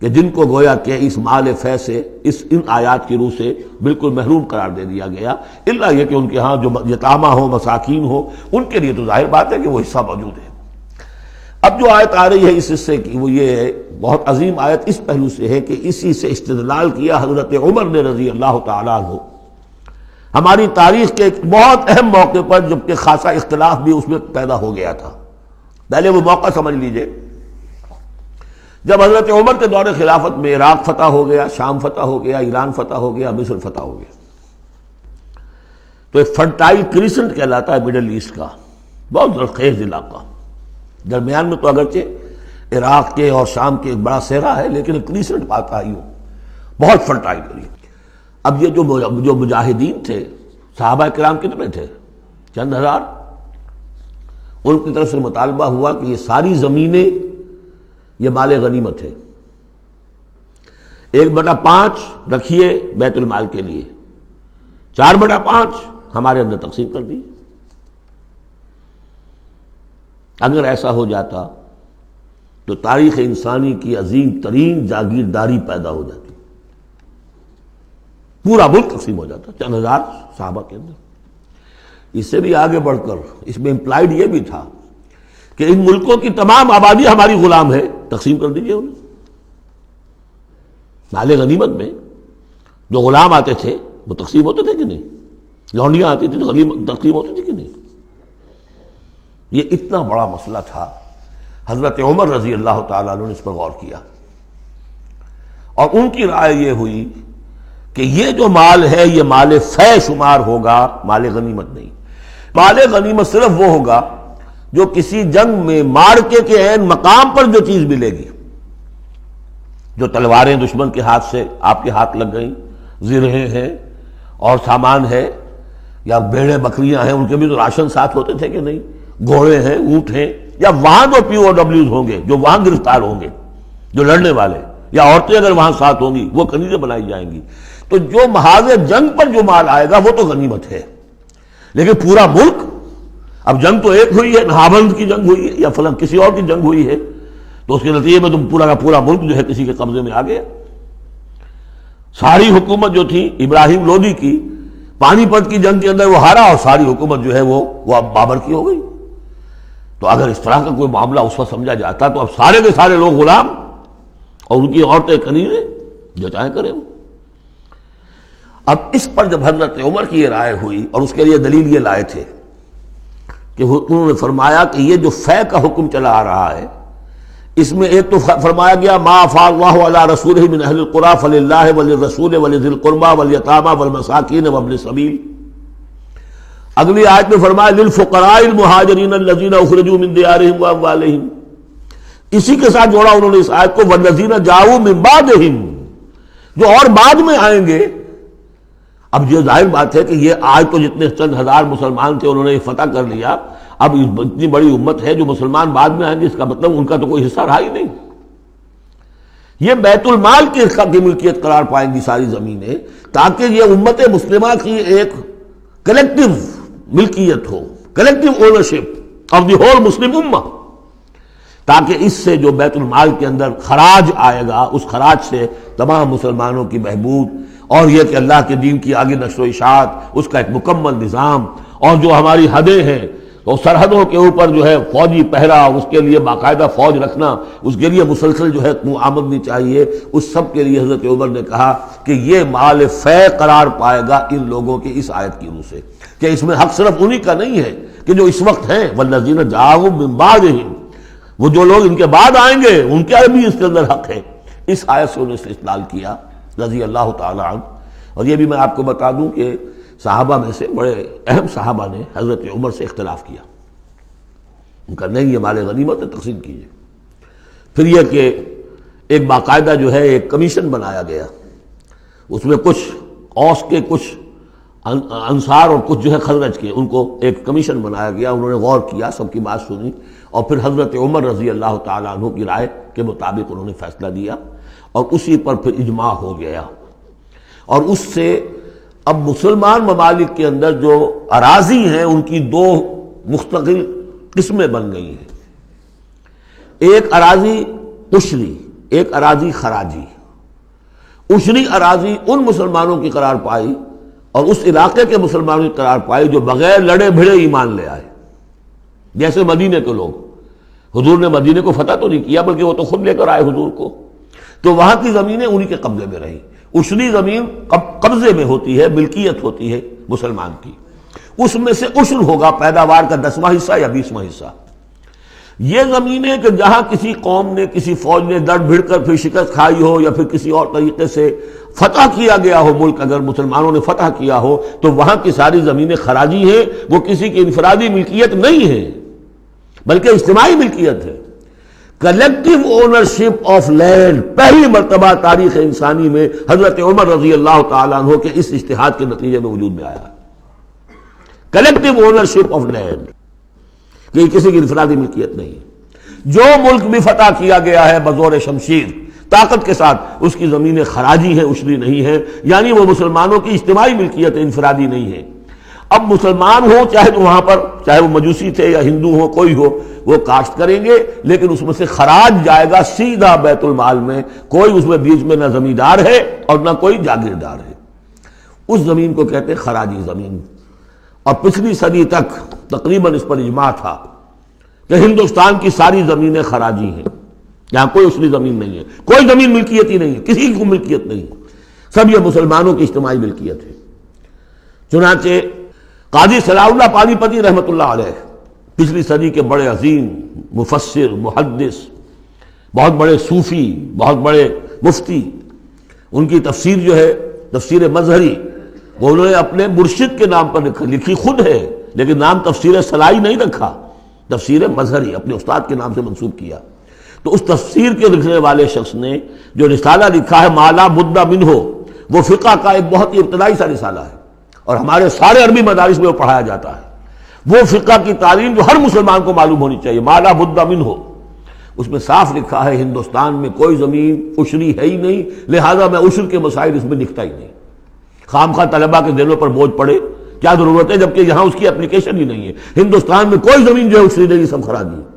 کہ جن کو گویا کہ اس مال فے سے ان آیات کی روح سے بالکل محروم قرار دے دیا گیا، الا یہ کہ ان کے ہاں جو یتامہ ہو، مساکین ہو، ان کے لیے تو ظاہر بات ہے کہ وہ حصہ موجود ہے۔ اب جو آیت آ رہی ہے اس حصے کی وہ یہ ہے، بہت عظیم آیت اس پہلو سے ہے کہ اسی سے استدلال کیا حضرت عمر نے رضی اللہ تعالیٰ عنہ ہماری تاریخ کے ایک بہت اہم موقع پر، جبکہ خاصا اختلاف بھی اس میں پیدا ہو گیا تھا۔ پہلے وہ موقع سمجھ لیجئے، جب حضرت عمر کے دور خلافت میں عراق فتح ہو گیا، شام فتح ہو گیا، ایران فتح ہو گیا، مصر فتح ہو گیا، تو ایک فرٹائل کریسنٹ کہلاتا ہے مڈل ایسٹ کا، بہت زرخیز علاقہ، درمیان میں تو اگرچہ عراق کے اور شام کے ایک بڑا صحرا ہے، لیکن ایک کریسنٹ پاتا ہے، یوں بہت فرٹائل ایریا۔ اب یہ جو مجاہدین تھے، صحابہ کرام کتنے تھے؟ چند ہزار۔ ان کی طرف سے مطالبہ ہوا کہ یہ ساری زمینیں یہ مال غنیمت ہے، 1/5 رکھیے بیت المال کے لیے، 4/5 ہمارے اندر تقسیم کر دی۔ اگر ایسا ہو جاتا تو تاریخ انسانی کی عظیم ترین جاگیرداری پیدا ہو جاتی، پورا ملک تقسیم ہو جاتا چند ہزار صحابہ کے اندر۔ اس سے بھی آگے بڑھ کر اس میں امپلائڈ یہ بھی تھا کہ ان ملکوں کی تمام آبادی ہماری غلام ہے، تقسیم کر دیجئے انہیں۔ مال غنیمت میں جو غلام آتے تھے وہ تقسیم ہوتے تھے کہ نہیں؟ لونڈیاں آتی تھی تو غنیمت تقسیم ہوتی تھی کہ نہیں؟ یہ اتنا بڑا مسئلہ تھا، حضرت عمر رضی اللہ تعالیٰ عنہ نے اس پر غور کیا، اور ان کی رائے یہ ہوئی کہ یہ جو مال ہے یہ مال فے شمار ہوگا، مال غنیمت نہیں۔ مال غنیمت صرف وہ ہوگا جو کسی جنگ میں مارکے کے عین مقام پر جو چیز ملے گی، جو تلواریں دشمن کے ہاتھ سے آپ کے ہاتھ لگ گئیں، زرہیں ہیں اور سامان ہے، یا بھیڑیں بکریاں ہیں، ان کے بھی تو راشن ساتھ ہوتے تھے کہ نہیں، گھوڑے ہیں، اونٹ ہیں، یا وہاں جو پی او ڈبلیوز ہوں گے جو وہاں گرفتار ہوں گے، جو لڑنے والے، یا عورتیں اگر وہاں ساتھ ہوں گی وہ کنیزیں بنائی جائیں گی، تو جو محاذ جنگ پر جو مال آئے گا وہ تو غنیمت ہے۔ لیکن پورا ملک، اب جنگ تو ایک ہوئی ہے، نہابند کی جنگ ہوئی ہے یا فلاں کسی اور کی جنگ ہوئی ہے، تو اس کے نتیجے میں تم پورا کا پورا ملک جو ہے کسی کے قبضے میں آ گیا۔ ساری حکومت جو تھی ابراہیم لودھی کی، پانی پت کی جنگ کے اندر وہ ہارا اور ساری حکومت جو ہے وہ اب بابر کی ہو گئی۔ تو اگر اس طرح کا کوئی معاملہ اس وقت سمجھا جاتا تو اب سارے کے سارے لوگ غلام اور ان کی عورتیں کنیزیں، جو چاہے کریں وہ۔ اب اس پر جب حضرت عمر کی یہ رائے ہوئی، اور اس کے لیے دلیل یہ لائے تھے کہ انہوں نے فرمایا کہ یہ جو فے کا حکم چلا آ رہا ہے، اس میں ایک تو فرمایا گیا ما افاء اللہ علی رسولہ من اہل القری فللہ وللرسول ولذی القربى والیتامى والمساکین وابن السبیل۔ اگلی آیت میں فرمایا للفقراء المہاجرین الذین اخرجوا من دیارہم واموالہم، اسی کے ساتھ جوڑا انہوں نے اس آیت کو والذین جاؤوا من بعدہم، جو اور بعد میں آئیں گے۔ اب یہ ظاہر بات ہے کہ یہ آج تو جتنے چند ہزار مسلمان تھے انہوں نے فتح کر لیا، اب اتنی بڑی امت ہے جو مسلمان بعد میں آئیں گے، اس کا مطلب ان کا تو کوئی حصہ رہا ہی نہیں۔ یہ بیت المال کی ملکیت قرار پائیں گی ساری زمینیں، تاکہ یہ امت مسلمہ کی ایک کلیکٹیو ملکیت ہو، collective ownership. of the whole Muslim Ummah، تاکہ اس سے جو بیت المال کے اندر خراج آئے گا اس خراج سے تمام مسلمانوں کی بہبود، اور یہ کہ اللہ کے دین کی آگے نشر و اشاعت، اس کا ایک مکمل نظام، اور جو ہماری حدیں ہیں تو سرحدوں کے اوپر جو ہے فوجی پہرا، اس کے لیے باقاعدہ فوج رکھنا، اس کے لیے مسلسل جو ہے آمدنی چاہیے، اس سب کے لیے حضرت عمر نے کہا کہ یہ مال فے قرار پائے گا ان لوگوں کی اس آیت کی روح سے، کہ اس میں حق صرف انہی کا نہیں ہے کہ جو اس وقت ہیں، والذین جاءوا من بعدہم، وہ جو لوگ ان کے بعد آئیں گے ان کے بھی اس کے اندر حق ہے۔ اس آیت سے انہیں استدلال کیا رضی اللہ تعالی عنہ۔ اور یہ بھی میں آپ کو بتا دوں کہ صحابہ میں سے بڑے اہم صحابہ نے حضرت عمر سے اختلاف کیا، ان کا نہیں یہ مال غنیمت ہے تقسیم کیجیے۔ پھر یہ کہ ایک باقاعدہ جو ہے ایک کمیشن بنایا گیا، اس میں کچھ اوس کے، کچھ انصار اور کچھ جو ہے خزرج کے، ان کو ایک کمیشن بنایا گیا، انہوں نے غور کیا، سب کی بات سنی، اور پھر حضرت عمر رضی اللہ تعالیٰ عنہ کی رائے کے مطابق انہوں نے فیصلہ دیا، اور اسی پر پھر اجماع ہو گیا۔ اور اس سے اب مسلمان ممالک کے اندر جو اراضی ہیں ان کی دو مستقل قسمیں بن گئی ہیں، ایک اراضی عشری، ایک اراضی خراجی۔ عشری اراضی ان مسلمانوں کی قرار پائی اور اس علاقے کے مسلمانوں کی قرار پائی جو بغیر لڑے بھڑے ایمان لے آئے، جیسے مدینے کے لوگ۔ حضور نے مدینے کو فتح تو نہیں کیا بلکہ وہ تو خود لے کر آئے حضور کو، تو وہاں کی زمینیں انہی کے قبضے میں رہی۔ عشری زمین قبضے میں ہوتی ہے، ملکیت ہوتی ہے مسلمان کی، اس میں سے عشر ہوگا پیداوار کا 10واں حصہ یا 20واں حصہ۔ یہ زمینیں کہ جہاں کسی قوم نے، کسی فوج نے لڑ بھڑ کر پھر شکست کھائی ہو یا پھر کسی اور طریقے سے فتح کیا گیا ہو ملک، اگر مسلمانوں نے فتح کیا ہو تو وہاں کی ساری زمینیں خراجی ہیں، وہ کسی کی انفرادی ملکیت نہیں ہے بلکہ اجتماعی ملکیت ہے۔ کلیکٹیو اونرشپ آف لینڈ پہلی مرتبہ تاریخ انسانی میں حضرت عمر رضی اللہ تعالیٰ عنہ کے اس اجتہاد کے نتیجے میں وجود میں آیا۔ کلیکٹیو اونرشپ آف لینڈ، کہ کسی کی انفرادی ملکیت نہیں۔ جو ملک بھی فتح کیا گیا ہے بزور شمشیر طاقت کے ساتھ، اس کی زمینیں خراجی ہیں، عشری نہیں ہے، یعنی وہ مسلمانوں کی اجتماعی ملکیت ہے، انفرادی نہیں ہے۔ اب مسلمان ہو چاہے تو وہاں پر، چاہے وہ مجوسی تھے یا ہندو ہو، کوئی ہو، وہ کاشت کریں گے، لیکن اس میں سے خراج جائے گا سیدھا بیت المال میں، کوئی اس میں بیچ میں نہ زمیندار ہے اور نہ کوئی جاگیردار ہے۔ اس زمین کو کہتے ہیں خراجی زمین۔ اور پچھلی صدی تک تقریباً اس پر اجماع تھا کہ ہندوستان کی ساری زمینیں خراجی ہیں، یہاں کوئی عشری زمین نہیں ہے، کوئی زمین ملکیت ہی نہیں ہے، کسی کو ملکیت نہیں، سب یہ مسلمانوں کی اجتماعی ملکیت ہے۔ چنانچہ قاضی صلاح اللہ پانی پتی رحمۃ اللہ علیہ، پچھلی صدی کے بڑے عظیم مفسر، محدث، بہت بڑے صوفی، بہت بڑے مفتی، ان کی تفسیر جو ہے تفسیر مظہری، وہ انہوں نے اپنے مرشد کے نام پر لکھی خود ہے، لیکن نام تفسیر صلاحی نہیں رکھا، تفسیر مظہری اپنے استاد کے نام سے منسوب کیا۔ تو اس تفسیر کے لکھنے والے شخص نے جو رسالہ لکھا ہے مالا بدھ منہ، وہ فقہ کا ایک بہت ہی ابتدائی سا رسالہ ہے، اور ہمارے سارے عربی مدارس میں وہ پڑھایا جاتا ہے۔ وہ فقہ کی تعلیم جو ہر مسلمان کو معلوم ہونی چاہیے، مالا بدھ منہ، اس میں صاف لکھا ہے ہندوستان میں کوئی زمین عشری ہے ہی نہیں، لہذا میں عشر کے مسائل اس میں لکھتا ہی نہیں۔ خام خواہ طلبہ کے دلوں پر بوجھ پڑے، کیا ضرورت ہے، جبکہ یہاں اس کی اپلیکیشن ہی نہیں ہے۔ ہندوستان میں کوئی زمین جو ہے عشری نہیں، سب خراجی ہے۔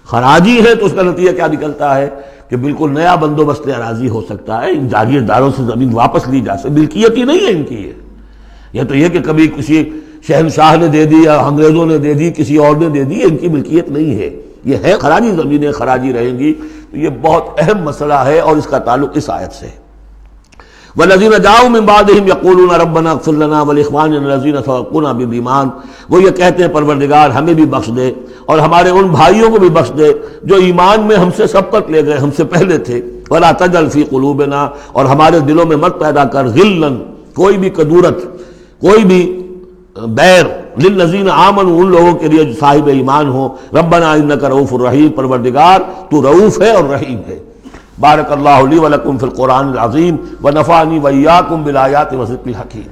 خراجی ہے تو اس کا نتیجہ کیا نکلتا ہے کہ بالکل نیا بندوبست اراضی ہو سکتا ہے، ان جاگیرداروں سے زمین واپس لی جا سکتی، ملکیت ہی نہیں ہے ان کی۔ یہ تو یہ کہ کبھی کسی شہنشاہ نے دے دی یا انگریزوں نے دے دی، کسی اور نے دے دی، ان کی ملکیت نہیں ہے، یہ ہے خراجی زمینیں، خراجی رہیں گی۔ تو یہ بہت اہم مسئلہ ہے اور اس کا تعلق اس آیت سے ہے۔ والذین جاءوا من بعدہم یقولون ربنا اغفر لنا ولاخواننا الذین سبقونا بالایمان، وہ یہ کہتے ہیں پروردگار ہمیں بھی بخش دے اور ہمارے ان بھائیوں کو بھی بخش دے جو ایمان میں ہم سے سبقت لے گئے، ہم سے پہلے تھے۔ ولا تجعل فی قلوبنا، اور ہمارے دلوں میں مت پیدا کر غلا، کوئی بھی کدورت، کوئی بھی بیر، للذین آمنوا، ان لوگوں کے لیے جو صاحب ایمان ہو۔ ربنا انک رؤوف الرحیم، پروردگار تو رؤوف ہے اور رحیم ہے۔ بارک اللہ لی ولکم فی القرآن العظیم ونفعنی وإیاکم بالآیات والذکر الحکیم۔